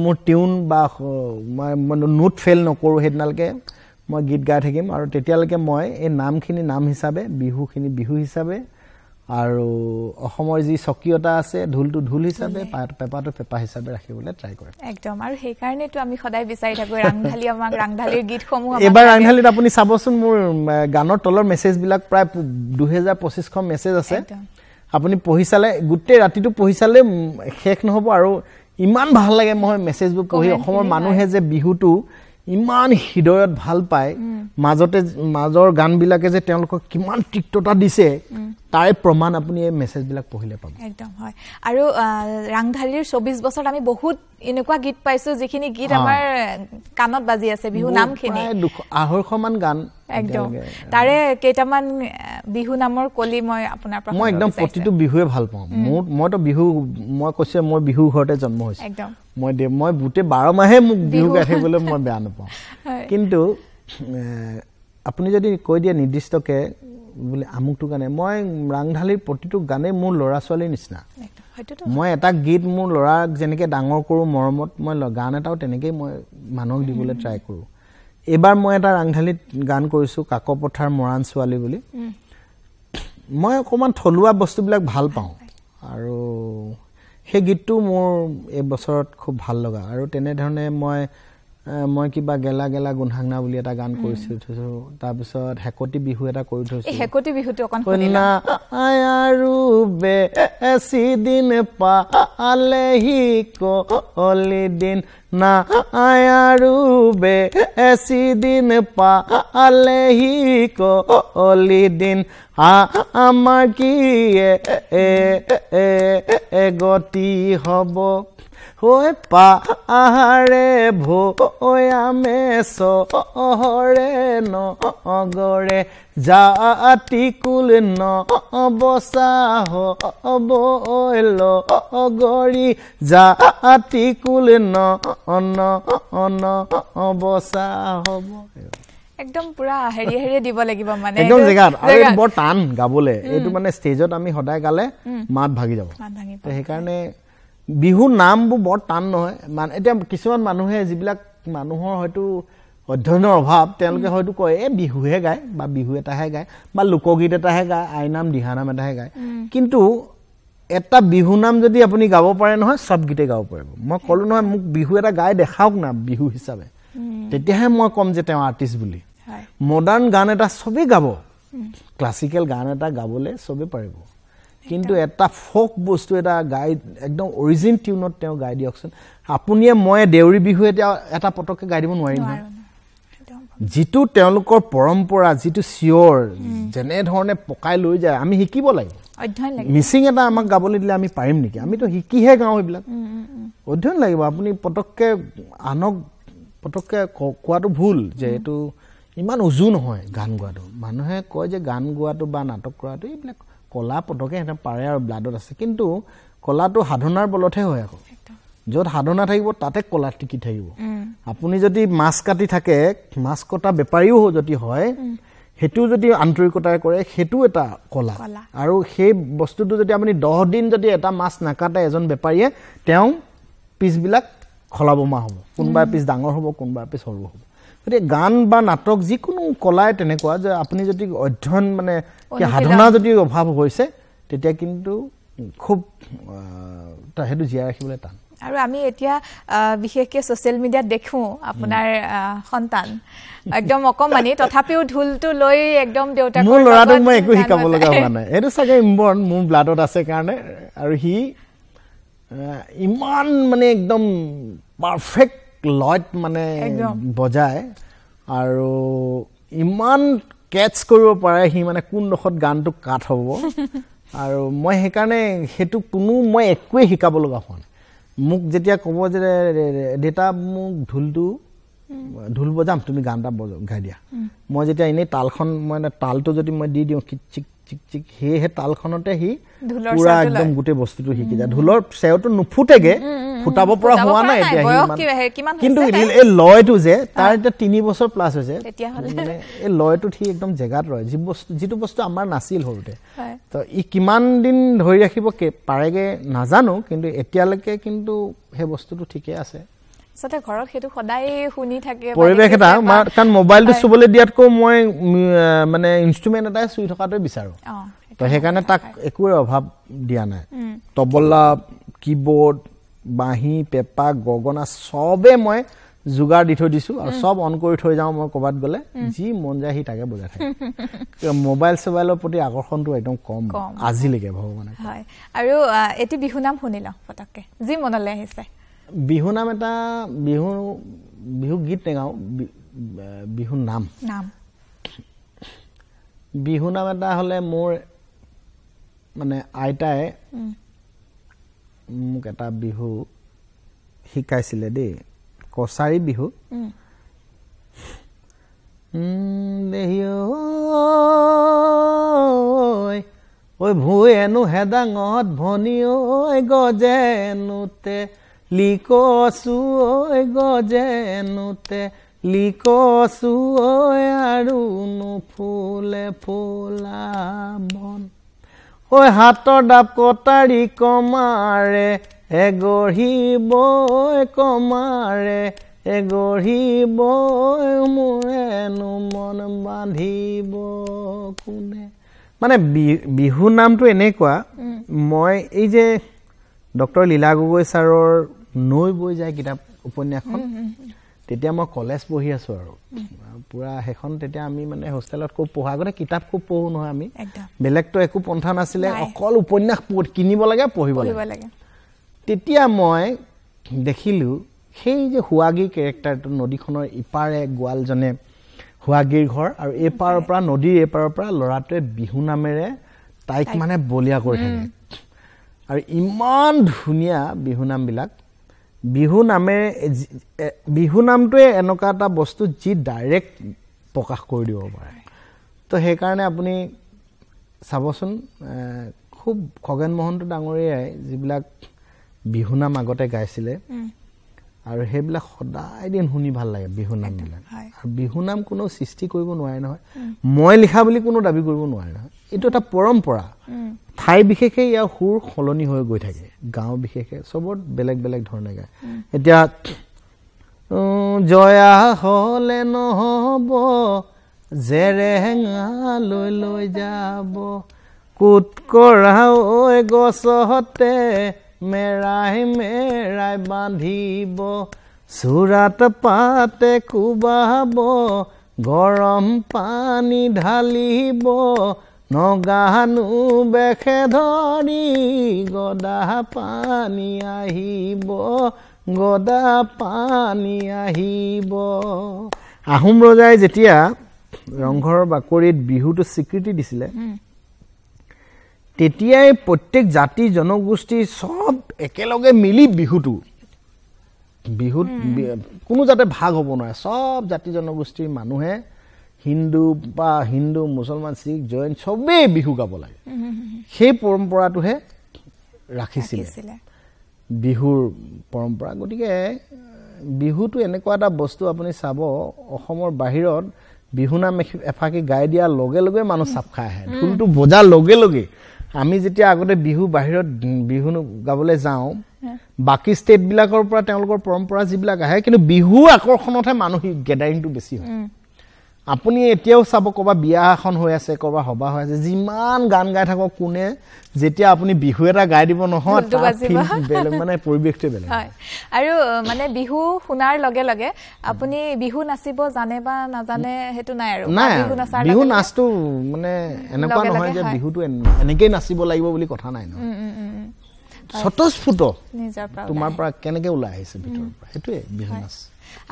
মোৰ টিউন বা মই নোট ফেল নকৰো সেইদিনালৈকে মই গীত গাই থাকিম আৰু তেতিয়ালৈকে মই এই নামখিনি নাম হিচাপে বিহুখিনি বিহু হিচাপে আৰু অসমৰ যি স্বকীয়তা আছে ঢোলটো ঢোল হিচাপে পেপাটো পেপা হিচাপে ৰাখিবলৈ ট্ৰাই কৰিম একদম আৰু সেই কাৰণেটো আমি সদায় বিচাৰি থাকো ৰাংঢালী আমাক ৰাংঢালীৰ গীতসমূহ এবাৰ ৰাংঢালীত আপুনি চাবচোন মোৰ গানৰ তলৰ মেছেজবিলাক প্ৰায় 2025 খন মেছেজ আছে আপুনি পঢ়ি চালে গোটেই ৰাতিটো পঢ়ি চালে শেষ নহব আৰু ইমান ভাল লাগে মই মেছেজবোৰ পঢ়ি অসমৰ মানুহে যে বিহুটো ইমান হৃদয়ত ভাল পায় মাজৰ গানবিলাকে যে তেওঁলোকক কিমান তিক্ততা দিছে তাৰে প্ৰমাণ আপুনি এই মেছেজবিলাক পঢ়িলে পাব একদম হয় আৰু ৰাংঢালীৰ 24 বছৰত আমি বহুত এনেকুৱা গীত পাইছো যিখিনি গীত আমাৰ কাণত বাজি আছে বিহু নামখিনি 250 মান গান একদম তাৰে কেইটামান বিহু নামৰ কলি মই আপোনাৰ পৰা মই একদম প্ৰতিটো বিহুৱে ভাল পাওঁ মইতো বিহু মই কৈছে মই বিহু ঘৰতে জন্ম হৈছো একদম মই বুতে 12 মাহে মোক বিহু গাই থাকিবলৈ মই বেয়া নাপাওঁ কিন্তু আপুনি যদি কৈ দিয়ে নিৰ্দিষ্টকে বুলি আমুকটো গানে মই ৰাংঢালীৰ প্ৰতিটো গানে মোৰ ল'ৰা ছোৱালীৰ নিচিনা মই এটা গীত মোৰ ল'ৰাক যেনেকে ডাঙৰ কৰো মৰমত মই গান এটাও তেনেকৈ মই মানুহক দিবলৈ ট্ৰাই কৰো এবাৰ মই এটা ৰাংঢালীত গান কৰিছো কাকপথাৰ মৰাণ ছোৱালী বুলি মই অকমান থলুৱা বস্তুবিলাক ভাল পাওঁ আৰু সেই গীতটো মোৰ এই বছৰত খুব ভাল লগা আৰু তেনে ধৰণে মই মই কিবা গেলা গেলা গুণহাংনা বুলি এটা গান কৰিছো তাৰপিছত হেকতি বিহু এটা কৰি থৈছো হেকতি বিহুটো অকন শুনিলা আৰু বেছি দিন পালেহি কলি দিন না আৰু বেছি দিন পালেহি কলি দিন আমাৰ কি গতি হ'ব হৈ পাহাৰে ভৈয়ামে চহৰে নগৰে জাতি কুল নবচা হ'ব লগৰী জাতি কুল নবচা হ'ব একদম পুৰা হেৰি দিব লাগিব মানে একদম জেগাত আৰু বৰ টান গাবলে এইটো মানে ষ্টেজত আমি সদায় গালে মাত ভাগি যাব তো সেইকাৰণে বিহু নামবোৰ বৰ টান নহয় মানে এতিয়া কিছুমান মানুহে যিবিলাক মানুহৰ হয়তো অধ্যয়নৰ অভাৱ তেওঁলোকে হয়তো কয় এই বিহুহে গায় বা বিহু এটাহে গায় বা লোকগীত এটাহে গায় আইনাম দিহানাম এটাহে গায় কিন্তু এটা বিহু নাম যদি আপুনি গাব পাৰে নহয় সব গীতে গাব পাৰিব মই ক'লো নহয় মোক বিহু এটা গাই দেখাওক না বিহু হিচাপে তেতিয়াহে মই কম যে তেওঁ আৰ্টিষ্ট বুলি মডাৰ্ণ গান এটা সবেই গাব ক্লাছিকেল গান এটা গাবলৈ সবেই পাৰিব কিন্তু এটা ফোক বস্তু এটা গাই একদম অৰিজিন টিউনত তেওঁ গাই দিয়কচোন আপুনিয়ে মই দেউৰী বিহু এটা পটককে গাই দিব নোৱাৰিম যিটো তেওঁলোকৰ পৰম্পৰা যিটো চিয়ৰ যেনে ধৰণে পকাই লৈ যায় আমি শিকিব লাগিব অধ্যয়ন লাগিব মিছিং এটা আমাক গাবলৈ দিলে আমি পাৰিম নেকি আমিতো শিকিহে গাওঁ এইবিলাক অধ্যয়ন লাগিব আপুনি পটককে আনক পটককে কোৱাটো ভুল যে এইটো ইমান উজু নহয় গান গোৱাটো মানুহে কয় যে গান গোৱাটো বা নাটক কৰাটো এইবিলাক কলা পটকে এটা পাৰে আৰু ব্লাডত আছে কিন্তু কলাটো সাধনাৰ বলতহে হয় আকৌ য'ত সাধনা থাকিব তাতে কলা টিকি থাকিব আপুনি যদি মাছ কাটি থাকে মাছ কটা বেপাৰীও যদি হয় হেতু যদি আন্তৰিকতাৰে কৰে হেতু এটা কলা আৰু সেই বস্তুটো যদি আপুনি 10 দিন যদি এটা মাছ নাকাটে এজন বেপাৰীয়ে তেওঁ পিছবিলাক খলাবমা হ'ব কোনবা পিছ ডাঙৰ হ'ব কোনবা পিছ সৰু হ'ব গতিকে গান বা নাটক যিকোনো কলাই তেনেকুৱা যে আপুনি যদি অধ্যয়ন মানে সাধনা যদি অভাৱ হৈছে তেতিয়া কিন্তু খুব হেতু জীয়াই ৰাখিবলৈ টান আৰু আমি এতিয়া বিশেষকৈ সোশ্যাল মিডিয়াত দেখো আপোনাৰ সন্তান একদম অকমানি তথাপিও ঢোলটো লৈ একদম দেউতাকৰ মোৰ ল'ৰাটোক মই একো শিকাব লগা হোৱা নাই এইটো চাগে ইম্বৰ্ণ মোৰ ব্লাডত আছে কাৰণে আৰু হি ইমান মানে একদম পাৰফেক্ট লয়ত মানে বজায় আৰু ইমান কেটচ কৰিব পাৰে হি মানে কোন দখত গানটো কাট হ'ব আৰু মই সেইকাৰণে হেতু কোনো মই একোৱে শিকাব লগা হোৱা নাই মোক যেতিয়া ক'ব যে দেতা মোক ঢোল বজাম তুমি গান এটা গাই দিয়া মই যেতিয়া এনেই তালখন মানে তালটো যদি মই দি দিওঁ চিক চিক চিক হে তালখনতে হি পুৰা একদম গোটেই বস্তুটো শিকি যায় ঢোলৰ চেওটো নুফুটেগে ফুটাব পৰা হোৱা নাই এতিয়া কিন্তু এই লয়টো যে তাৰ এতিয়া 3 বছৰ প্লাস হৈছে মানে এই লয়টো ঠিক একদম জেগাত ৰয় যিটো বস্তু আমাৰ নাছিল হৰুতে তো ই কিমান দিন ধৰি ৰাখিব পাৰেগে নাজানো কিন্তু এতিয়ালৈকে কিন্তু হে বস্তুটো ঠিকে আছে সতে ঘৰত হেতু সদায় শুনি থাকে পৰিবেশ এটা কাৰণ মোবাইলটো চুবলৈ দিয়াতকৈ মই মানে ইনস্ট্ৰুমেন্ট এটা চুই থকাটোই বিচাৰো তো সেইকাৰণে তাক একোৰে অভাৱ দিয়া নাই তবলা কিবোৰ্ড বাঁহী পেপা গগনা সবে মই যোগাৰ দি থৈ দিছো আৰু সব অন কৰি থৈ যাওঁ মই কবাত গলে যি মন যায় হি তাকে বজাই থাকে মোবাইলৰ প্ৰতি আকৰ্ষণটো একদম কম আজিলৈকে ভগৱানে হয় আৰু এটি বিহু নাম শুনিলা ফটককে যি মনলৈ আহিছে বিহু নাম এটা বিহু গীত নেগাও বিহু নাম বিহু নাম এটা হলে মোৰ মানে আইতাই মোক এটা বিহু শিকাইছিলে দেই কছাৰী বিহু ঐ ভুয়েনো হেদাঙত ভনী ঐ গজেনুতে লিকচু ঐ গজেনুতে লিকচু ঐ আৰু নুফুলে ফুলা বন ঐ হাতৰ ডাব কটাৰী কমাৰে এগঢ়িব কমাৰে এগঢ়িব মোৰেনো মন বান্ধিব কোনে মানে বিহু নামটো এনেকুৱা মই এই যে ডক্টৰ লীলা গগৈ ছাৰৰ নৈ বৈ যায় কিতাপ উপন্যাসখন তেতিয়া মই কলেজ পঢ়ি আছো আৰু পুৰা হেখন তেতিয়া আমি মানে হোষ্টেলত খুব পঢ়া আগতে কিতাপ খুব পঢ়ো নহয় আমি বেলেগতো একো পন্থা নাছিলে অকল উপন্যাস কিনিব লাগে পঢ়িব লাগে তেতিয়া মই দেখিলো সেই যে হুৱাগীৰ কেৰেক্টাৰটো নদীখনৰ ইপাৰে গোৱালজনে হুৱাগীৰ ঘৰ আৰু এপাৰৰ পৰা নদীৰ এপাৰৰ পৰা ল'ৰাটোৱে বিহু নামেৰে তাইক মানে বলিয়া কৰি থাকে আৰু ইমান ধুনীয়া বিহু নামবিলাক বিহু নামটোৱে এনেকুৱা এটা বস্তু যি ডাইৰেক্ট প্ৰকাশ কৰি দিব পাৰে তো সেইকাৰণে আপুনি চাবচোন খুব খগেন মহন্ত ডাঙৰীয়াই যিবিলাক বিহু নাম আগতে গাইছিলে আৰু সেইবিলাক সদায় দিন শুনি ভাল লাগে বিহু নামবিলাক আৰু বিহু নাম কোনো সৃষ্টি কৰিব নোৱাৰে নহয় মই লিখা বুলি কোনো দাবী কৰিব নোৱাৰে নহয় এইটো এটা পৰম্পৰা ঠাই বিশেষে ইয়াৰ সুৰ সলনি হৈ গৈ থাকে গাঁও বিশেষে চবত বেলেগ বেলেগ ধৰণে গায় এতিয়া জয়া হলে নহব জেৰেঙা লৈ লৈ যাব কুট কৰা ঐ গছতে মেৰাই মেৰাই বান্ধিব চুৰাত পাতে কোবাব গৰম পানী ঢালিব নগানো বেখে ধৰি গদা পানী আহিব আহোম ৰজাই যেতিয়া ৰংঘৰৰ বাকৰিত বিহুটো স্বীকৃতি দিছিলে তেতিয়াই প্ৰত্যেক জাতি জনগোষ্ঠী সব একেলগে মিলি বিহুত কোনো যাতে ভাগ হ'ব নোৱাৰে সব জাতি জনগোষ্ঠীৰ মানুহে হিন্দু মুছলমান শিখ জৈন সবেই বিহু গাব লাগে সেই পৰম্পৰাটোহে ৰাখিছিলে বিহুৰ পৰম্পৰা গতিকে বিহুটো এনেকুৱা এটা বস্তু আপুনি চাব অসমৰ বাহিৰত বিহু নাম এফাকি গাই দিয়াৰ লগে লগে মানুহ চাপ খাই আহে ঢোলটো বজাৰ লগে লগে আমি যেতিয়া আগতে বিহু বাহিৰত বিহু গাবলৈ যাওঁ বাকি ষ্টেট বিলাকৰ পৰা তেওঁলোকৰ পৰম্পৰা যিবিলাক আহে কিন্তু বিহু আকৰ্ষণতহে মানুহ গেদাৰিংটো বেছি হয় আপুনি এতিয়াও চাব কবা বিয়া এখন হৈ আছে কবা হবা হৈ আছে যিমান গান গাই থাকক কোনে যেতিয়া আপুনি বিহু এটা গাই দিব নহয় মানে পৰিৱেশটো বেলেগ হয় আৰু মানে বিহু শুনাৰ লগে লগে আপুনি বিহু নাচিব জানে বা নাজানে হেতু নাই আৰু বিহু নাচটো মানে এনেকুৱা নহয় যে বিহুটো এনেকৈ নাচিব লাগিব বুলি কথা নাই নহয় স্বতঃস্ফূৰ্ত তোমাৰ পৰা কেনেকৈ ওলাই আহিছে ভিতৰৰ পৰা সেইটোৱে বিহু নাচ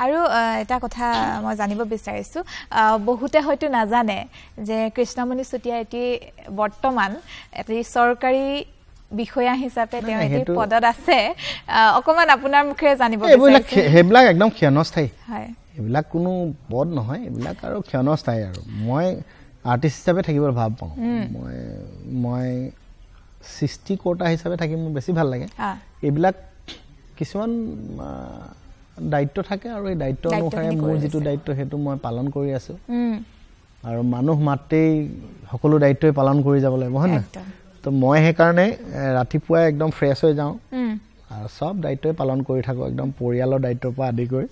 আৰু এটা কথা মই জানিব বিচাৰিছো বহুতে হয়তো নাজানে যে কৃষ্ণমণি চুতীয়া এটি বৰ্তমান এটি চৰকাৰী বিষয়া হিচাপে তেওঁ এটি পদত আছে অকমান আপোনাৰ মুখেৰে জানিব বিচাৰিছো সেইবিলাক একদম ক্ষণস্থায়ী হয় এইবিলাক কোনো পদ নহয় এইবিলাক আৰু ক্ষণস্থায়ী আৰু মই আৰ্টিষ্ট হিচাপে থাকিবলৈ ভাল পাওঁ মই সৃষ্টিকৰ্তা হিচাপে থাকি মোৰ বেছি ভাল লাগে এইবিলাক কিছুমান দায়িত্ব থাকে আৰু এই দায়িত্ব অনুসাৰে মোৰ যিটো দায়িত্ব সেইটো মই পালন কৰি আছো আৰু মানুহ মাতেই সকলো দায়িত্বই পালন কৰি যাব লাগিব হয় না তো মই সেইকাৰণে ৰাতিপুৱাই একদম ফ্ৰেছ হৈ যাওঁ আৰু সব দায়িত্বই পালন কৰি থাকো একদম পৰিয়ালৰ দায়িত্বৰ পৰা আদি কৰি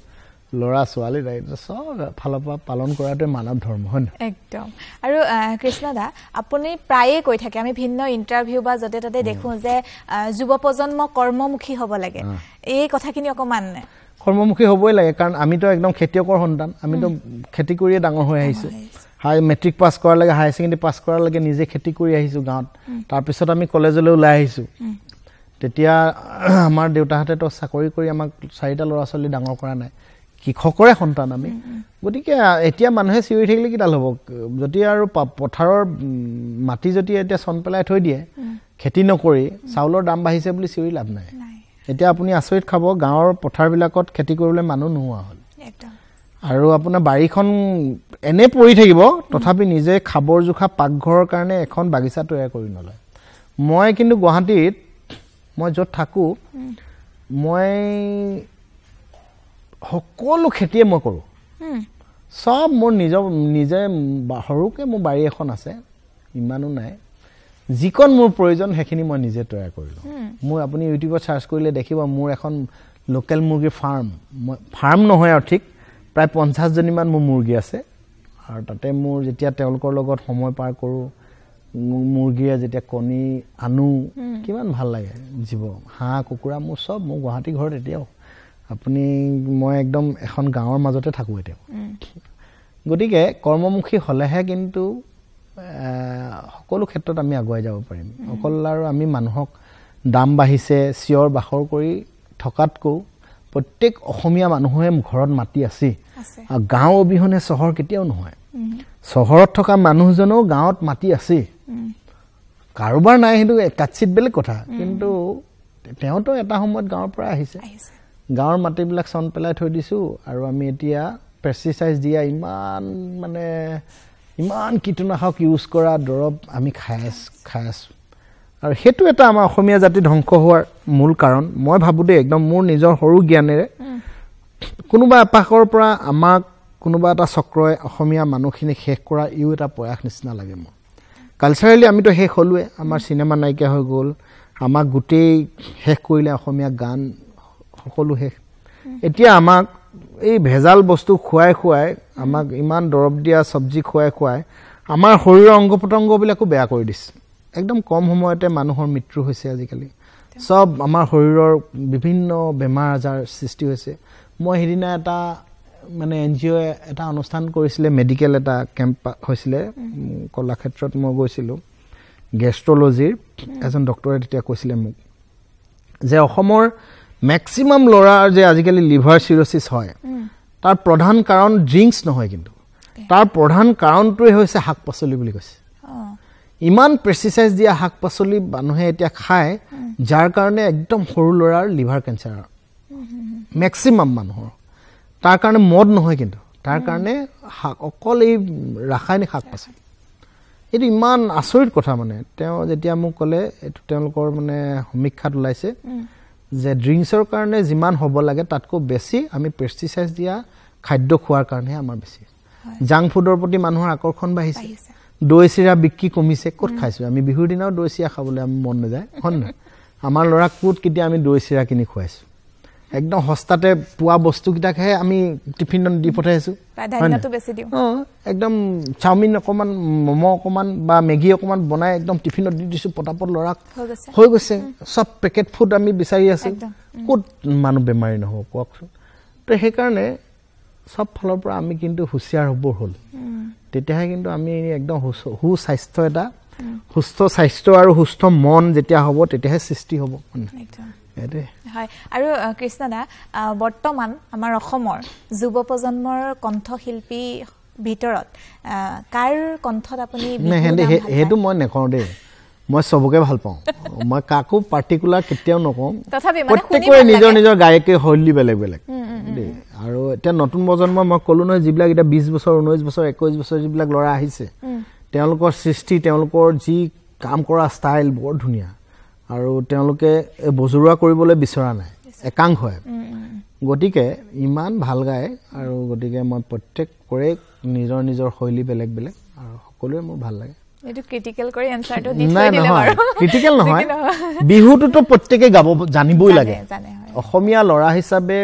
লৰা ছোৱালী দায়িত্ব সব ফালৰ পৰা পালন কৰাটোৱে মানৱ ধৰ্ম হয় একদম আৰু কৃষ্ণদা আপুনি প্ৰায়ে কৈ থাকে আমি ভিন্ন ইণ্টাৰভিউ বা যতে ততে দেখো যে যুৱ প্ৰজন্ম কৰ্মমুখী হ'ব লাগে এই কথাখিনি অকমান কৰ্মমুখী হ'বই লাগে কাৰণ আমিতো একদম খেতিয়কৰ সন্তান আমিতো খেতি কৰিয়ে ডাঙৰ হৈ আহিছো হাই মেট্ৰিক পাছ কৰাৰ লাগে হাই সেকেন্ডাৰী পাছ কৰাৰ লাগে নিজে খেতি কৰি আহিছো গাঁৱত তাৰ পিছত আমি কলেজলৈ ওলাই আহিছো তেতিয়া আমাৰ দেউতাহঁতে তো চাকৰি কৰি আমাক চাৰিটা ল'ৰা ছোৱালী ডাঙৰ কৰা নাই কৃষকৰে সন্তান আমি গতিকে এতিয়া মানুহে চিঞৰি থাকিলে কি ডাল হ'ব যদি আৰু পথাৰৰ মাটি যদি এতিয়া চন পেলাই থৈ দিয়ে খেতি নকৰি চাউলৰ দাম বাঢ়িছে বুলি চিঞৰি লাভ নাই এতিয়া আপুনি আচৰিত খাব গাঁৱৰ পথাৰবিলাকত খেতি কৰিবলৈ মানুহ নোহোৱা হ'ল আৰু আপোনাৰ বাৰীখন এনে পৰি থাকিব তথাপি নিজে খাবৰ জোখা পাকঘৰৰ কাৰণে এখন বাগিচা তৈয়াৰ কৰি নলয় মই কিন্তু গুৱাহাটীত মই য'ত থাকোঁ মই সকলো খেতিয়ে মই কৰোঁ সব মোৰ নিজে সৰুকে মোৰ বাৰী এখন আছে ইমানো নাই যিকণ মোৰ প্ৰয়োজন সেইখিনি মই নিজে তৈয়াৰ কৰিলোঁ মোৰ আপুনি ইউটিউবত চাৰ্চ কৰিলে দেখিব মোৰ এখন লোকেল মুৰ্গীৰ ফাৰ্ম নহয় আৰু ঠিক প্ৰায় 50 জনীমান মোৰ মুৰ্গী আছে আৰু তাতে মোৰ যেতিয়া তেওঁলোকৰ লগত সময় পাৰ কৰোঁ মুৰ্গীয়ে যেতিয়া কণী আনো কিমান ভাল লাগে জীৱ হাঁহ কুকুৰা মোৰ সব মোৰ গুৱাহাটী ঘৰত এতিয়াও আপুনি মই একদম এখন গাঁৱৰ মাজতে থাকো এতিয়া গতিকে কৰ্মমুখী হলেহে কিন্তু সকলো ক্ষেত্ৰত আমি আগুৱাই যাব পাৰিম অকল আৰু আমি মানুহক দাম বাঢ়িছে চিঞৰ বাখৰ কৰি থকাতকৈ প্ৰত্যেক অসমীয়া মানুহে ঘৰত মাটি আছে আৰু গাঁও অবিহনে চহৰ কেতিয়াও নহয় চহৰত থকা মানুহজনও গাঁৱত মাটি আছে কাৰোবাৰ নাই কিন্তু কাটচিত বেলেগ কথা কিন্তু তেওঁতো এটা সময়ত গাঁৱৰ পৰা আহিছে গাঁৱৰ মাটিবিলাক চন পেলাই থৈ দিছো আৰু আমি এতিয়া পেষ্টিচাইড দিয়া ইমান কীটনাশক ইউজ কৰা দৰৱ আমি খাই আছো আৰু সেইটো এটা আমাৰ অসমীয়া জাতি ধ্বংস হোৱাৰ মূল কাৰণ মই ভাবো দে একদম মোৰ নিজৰ সৰু জ্ঞানেৰে কোনোবা এপাকৰ পৰা আমাক কোনোবা এটা চক্ৰই অসমীয়া মানুহখিনি শেষ কৰা ইও এটা প্ৰয়াস নিচিনা লাগে মোৰ কালচাৰেলি আমিতো শেষ হলোৱে আমাৰ চিনেমা নায়িকা হৈ গ'ল আমাক গোটেই শেষ কৰিলে অসমীয়া গান সকলো শেষ এতিয়া আমাক এই ভেজাল বস্তু খুৱাই আমাক ইমান দৰৱ দিয়া সবজি খুৱাই আমাৰ শৰীৰৰ অংগ পতংগবিলাকো বেয়া কৰি দিছে একদম কম সময়তে মানুহৰ মৃত্যু হৈছে আজিকালি সব আমাৰ শৰীৰৰ বিভিন্ন বেমাৰ আজাৰ সৃষ্টি হৈছে মই হেদিনা এটা মানে এনজিও এটা অনুষ্ঠান কৰিছিলে মেডিকেল এটা কেম্প হৈছিলে কলাক্ষেত্ৰত মই গৈছিলো গেষ্ট্ৰলজিৰ এজন ডক্টৰে তেতিয়া কৈছিলে মোক যে অসমৰ ম্যাক্সিমাম লৰাৰ যে আজিকালি লিভাৰ সিৰোসিস হয় তাৰ প্ৰধান কাৰণ ড্ৰিংকস নহয় কিন্তু তাৰ প্ৰধান কাৰণটোই হৈছে শাকপাচলি বুলি কৈছে ইমান পেষ্টিচাইড দিয়া শাকপাচলি মানুহে এতিয়া খায় যাৰ কাৰণে একদম সৰু লৰাৰ লিভাৰ কেঞ্চাৰ ম্যাক্সিমাম মানুহৰ তাৰ কাৰণে মদ নহয় কিন্তু তাৰ কাৰণে অকল এই ৰাসায়নিক শাকপাচলি এটো ইমান আচৰিত কথা মানে তেওঁ যেতিয়া মোক ক'লে এটো তেওঁলোকৰ মানে সমীক্ষাত ওলাইছে যে ড্ৰিংকছৰ কাৰণে যিমান হ'ব লাগে তাতকৈ বেছি আমি পেষ্টিচাইড দিয়া খাদ্য খোৱাৰ কাৰণে আমাৰ বেছি জাংক ফুডৰ প্ৰতি মানুহৰ আকৰ্ষণ বাঢ়িছে দৈ চিৰা বিক্ৰী কমিছে ক'ত খাইছো আমি বিহুৰ দিনাও দৈ চিৰা খাবলৈ আমি মন নাযায় হয় না আমাৰ লৰা কোট কেতিয়া আমি দৈ চিৰা কিনি খুৱাইছো একদম হস্তাতে পোৱা বস্তু কিটাকে আমি টিফিনত দি পঠাইছো প্ৰাধান্যটো বেছি দিও একদম চাওমিন অকমান মমো অকমান বা মেগি অকমান বনাই একদম টিফিনত দি দিছো পটাপট লৰাক হৈ গৈছে সব পেকেট ফুড আমি বিচাৰি আছো কোট মানুহ বেমাৰী নহব কোকচোন তো সেই কাৰণে সব ফলৰ পৰা আমি কিন্তু হুঁচিয়াৰ হ'ব হল তেতিয়াহে কিন্তু আমি একদম সুস্বাস্থ্য এটা সুস্থ স্বাস্থ্য আৰু সুস্থ মন যেতিয়া হ'ব তেতিয়াহে সৃষ্টি হ'ব এতে হয় আৰু কৃষ্ণদা বৰ্তমান আমাৰ অসমৰ যুৱ প্ৰজন্মৰ কণ্ঠশিল্পী ভিতৰত কাৰ কণ্ঠত আপুনি হেতু মই নেকওঁ দে মই সবকে ভাল পাওঁ মই কাকো পাৰ্টিকুলাৰ কেতিয়াও নকওঁ প্ৰত্যেকৰে নিজৰ নিজৰ গায়কে শৈলী বেলেগ বেলেগ আৰু এতিয়া নতুন প্ৰজন্ম মই কলো নহয় যিবিলাক এটা 20 বছৰ 19 বছৰ 21 বছৰ যিবিলাক লৰা আহিছে তেওঁলোকৰ সৃষ্টি তেওঁলোকৰ যি কাম কৰা ষ্টাইল বৰ ধুনীয়া আৰু তেওঁলোকে বজৰুৱা কৰিবলৈ বিচৰা নাই একাংশ হয় গতিকে ইমান ভাল গায় আৰু গতিকে মই প্ৰত্যেকৰে নিজৰ নিজৰ শৈলী বেলেগ বেলেগ আৰু সকলোৱে মোৰ ভাল লাগে এটো ক্ৰিটিক্যাল কৰি এনসাৰটো দি থৈ দিলে বাৰু ক্ৰিটিক্যাল নহয় বিহুটো প্ৰত্যেককে গাব জানিবই লাগে অসমীয়া লৰা হিচাপে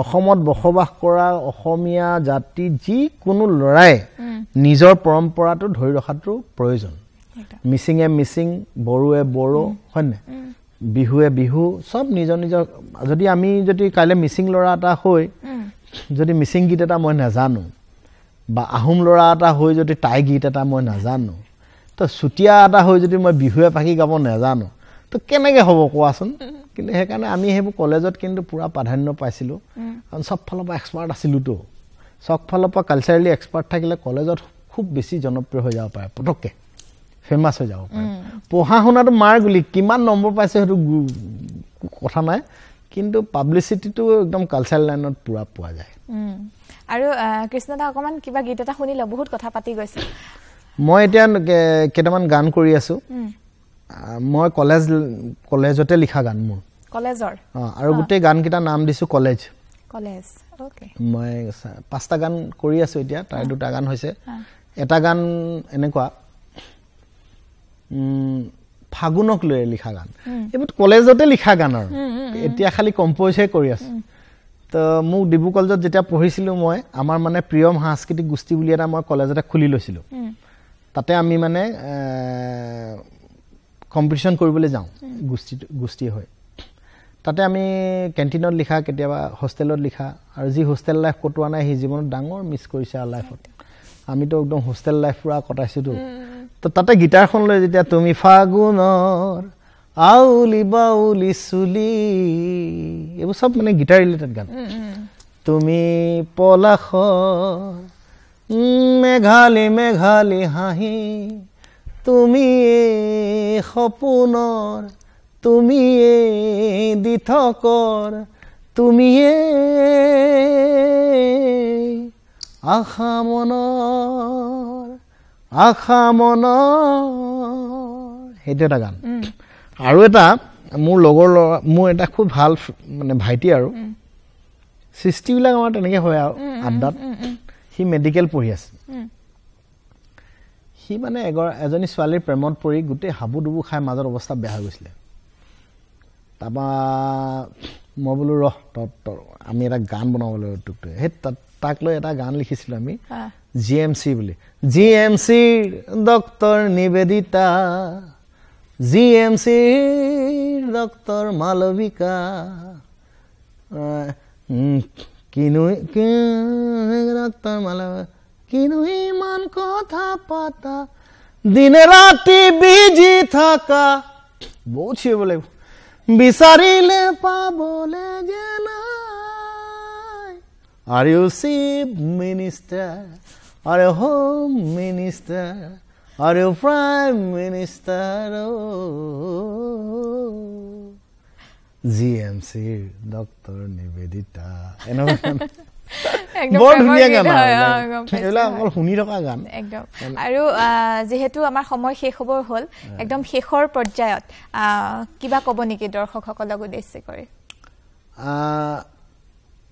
অসমত বসবাস কৰা অসমীয়া জাতি যি কোনো লৰাই নিজৰ পৰম্পৰাটো ধৰি ৰখাটো প্ৰয়োজন মিছিংয়ে মিছিং বড়োৱে বড়ো হয়নে বিহুৱে বিহু সব নিজৰ নিজৰ যদি আমি যদি কাইলে মিছিং লৰা এটা হৈ যদি মিছিং গীত এটা মই নাজানো বা আহোম লৰা এটা হৈ যদি টাই গীত এটা মই নাজানো তো সুটিয়া এটা হৈ যদি মই বিহুৱে পাখি গাব নাজানো তো কেনেকৈ হ'ব কোৱাচোন কিন্তু হে কাৰণে আমি হেবু কলেজত কিন্তু পুৰা প্ৰাধান্য পাইছিলো কাৰণ সব ফালৰ পৰা এক্সপাৰ্ট আছিলো তো সব ফালৰ পৰা কালচাৰেলি এক্সপাৰ্ট থাকিলে কলেজত খুব বেছি জনপ্ৰিয় হৈ যাব পাৰে পটককে ফেমাস হৈ যাব পাৰে পঢ়া শুনাটো মাৰ গুলি কিমান নম্বৰ পাইছে হেতু কথা নাই কিন্তু পাবলিসিটিটো একদম কালচাৰেল লাইনত পুৰা পোৱা যায় আৰু কৃষ্ণদা অকমান কিবা গীত এটা শুনিলে বহুত কথা পাতি গৈছে মই এতিয়া কেটামান গান কৰি আছো মই কলেজতে লিখা গান মোৰ কলেজৰ আৰু গোটেই গান কিটা নাম দিছো কলেজ ওকে মই 5টা গান কৰি আছো এতিয়া তাই 2টা গান হৈছে এটা গান এনেকুৱা ফাগুনক লৈ লিখা গান এবোৰ কলেজতে লিখা গান আৰু এতিয়া খালি কম্পোজহে কৰি আছো তো মোক ডিবু কলেজত যেতিয়া পঢ়িছিলো মই আমাৰ মানে প্ৰিয়ম সাংস্কৃতিক গোষ্ঠী বুলি এটা মই কলেজতে খুলি লৈছিলো তাতে আমি মানে কম্পিটিশন কৰিবলৈ যাওঁ গোষ্ঠী হয় তাতে আমি কেণ্টিনত লিখা কেতিয়াবা হোষ্টেলত লিখা আৰু যি হোষ্টেল লাইফ কটোৱা নাই সেই জীৱনত ডাঙৰ মিছ কৰিছে আৰু লাইফত আমিতো একদম হোষ্টেল লাইফ পুৰা কটাইছোতো তো তাতে গিটাৰখন লৈ যেতিয়া তুমি ফাগুনৰ আউলি বাউলি চুলি এইবোৰ সব মানে গিটাৰ ৰিলেটেড গান তুমি পলাশৰ মেঘালি মেঘালি হাঁহি তুমি সপোনৰ তুমি দিথকৰ তুমি আশা মনৰ সেইটো এটা গান আৰু এটা মোৰ লগৰ মোৰ এটা খুব ভাল মানে ভাইটি আৰু সৃষ্টিবিলাক আমাৰ তেনেকৈ হয় আৰু আড্ডাত সি মেডিকেল পঢ়ি আছে সি মানে এজনী ছোৱালীৰ প্ৰেমত পৰি গোটেই হাবুডুবু খাই মাজৰ অৱস্থা বেয়া হৈ গৈছিলে তাৰপৰা মই বোলো ৰহ আমি এটা গান বনাবলৈ সেই তাক লৈ এটা গান লিখিছিলোঁ আমি GMC বুলি GMCৰ ডক্টৰ নিবেদিতা GMCৰ ডক্টৰ মালবিকা কিনো ডক্টৰ মালবিকা কিনো ইমান কথা পাতা দিনে ৰাতি বিজি থাকা বহুত চিঞৰিব লাগিব বিচাৰিলে পাবলে যে নাই Are you chief minister? Are you home minister? Are you prime minister? Oh, GMC Dr. Nivedita. বৰ ধুনীয়া গান এইবিলাক অকল শুনি থকা গান একদম আৰু যেহেতু আমাৰ সময় শেষ হ'বৰ হ'ল একদম শেষৰ পৰ্যায়ত কিবা ক'ব নেকি দৰ্শকসকলক উদ্দেশ্য কৰি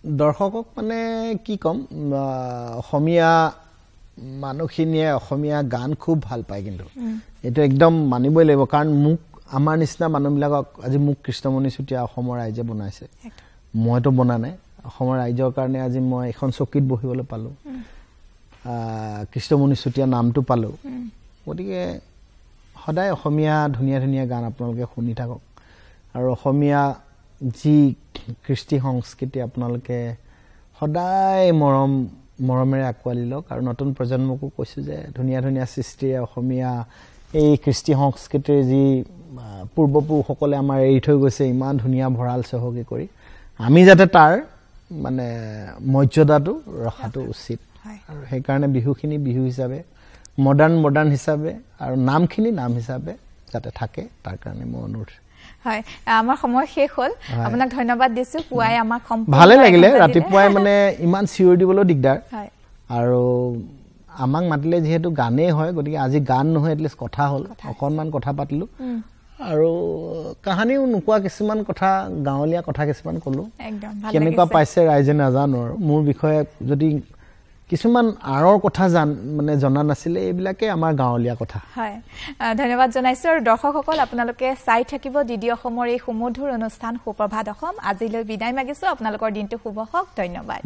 দৰ্শকক মানে কি ক'ম অসমীয়া মানুহখিনিয়ে অসমীয়া গান খুব ভাল পায় কিন্তু এইটো একদম মানিবই লাগিব কাৰণ মোক আমাৰ নিচিনা মানুহবিলাকক আজি মোক কৃষ্ণমণি চুতীয়া অসমৰ ৰাইজে বনাইছে মইতো বনা নাই অসমৰ ৰাইজৰ কাৰণে আজি মই এখন চকীত বহিবলৈ পালোঁ কৃষ্ণমণি চুতীয়া নামটো পালোঁ গতিকে সদায় অসমীয়া ধুনীয়া ধুনীয়া গান আপোনালোকে শুনি থাকক আৰু অসমীয়া যি কৃষ্টি সংস্কৃতি আপোনালোকে সদায় মৰমেৰে আঁকোৱালি লওক আৰু নতুন প্ৰজন্মকো কৈছোঁ যে ধুনীয়া ধুনীয়া সৃষ্টিৰে অসমীয়া এই কৃষ্টি সংস্কৃতিৰ যি পূৰ্বপুৰুষসকলে আমাৰ এৰি থৈ গৈছে ইমান ধুনীয়া ভঁৰাল চহকী কৰি আমি যাতে তাৰ মানে মৰ্যাদাটো ৰখাটো উচিত আৰু সেইকাৰণে বিহুখিনি বিহু হিচাপে মডাৰ্ণ হিচাপে আৰু নামখিনি নাম হিচাপে যাতে থাকে তাৰ কাৰণে মই অনুৰোধ হয় আমাৰ সময় শেষ হ'ল আপোনাক ধন্যবাদ দিছো পুৱাই আমাক ভালে লাগিলে ৰাতিপুৱাই মানে ইমান চিঞৰ দিবলৈ দিগদাৰ আৰু আমাক মাতিলে যেহেতু গানেই হয় গতিকে আজি গান নহয় এটলিষ্ট কথা হ'ল অকণমান কথা পাতিলোঁ আৰু কাহানিও নোকোৱা কিছুমান কথা গাঁৱলীয়া কথা কিছুমান ক'লোঁ কেনেকুৱা পাইছে ৰাইজে নাজানো আৰু মোৰ বিষয়ে যদি কিছুমান আৰৰ কথা মানে জনা নাছিলে এইবিলাকে আমাৰ গাঁৱলীয়া কথা হয় ধন্যবাদ জনাইছোঁ আৰু দৰ্শকসকল আপোনালোকে চাই থাকিব ডিডি অসমৰ এই সুমধুৰ অনুষ্ঠান সুপ্ৰভাত অসম আজিলৈ বিদায় মাগিছোঁ আপোনালোকৰ দিনটো শুভ হওক ধন্যবাদ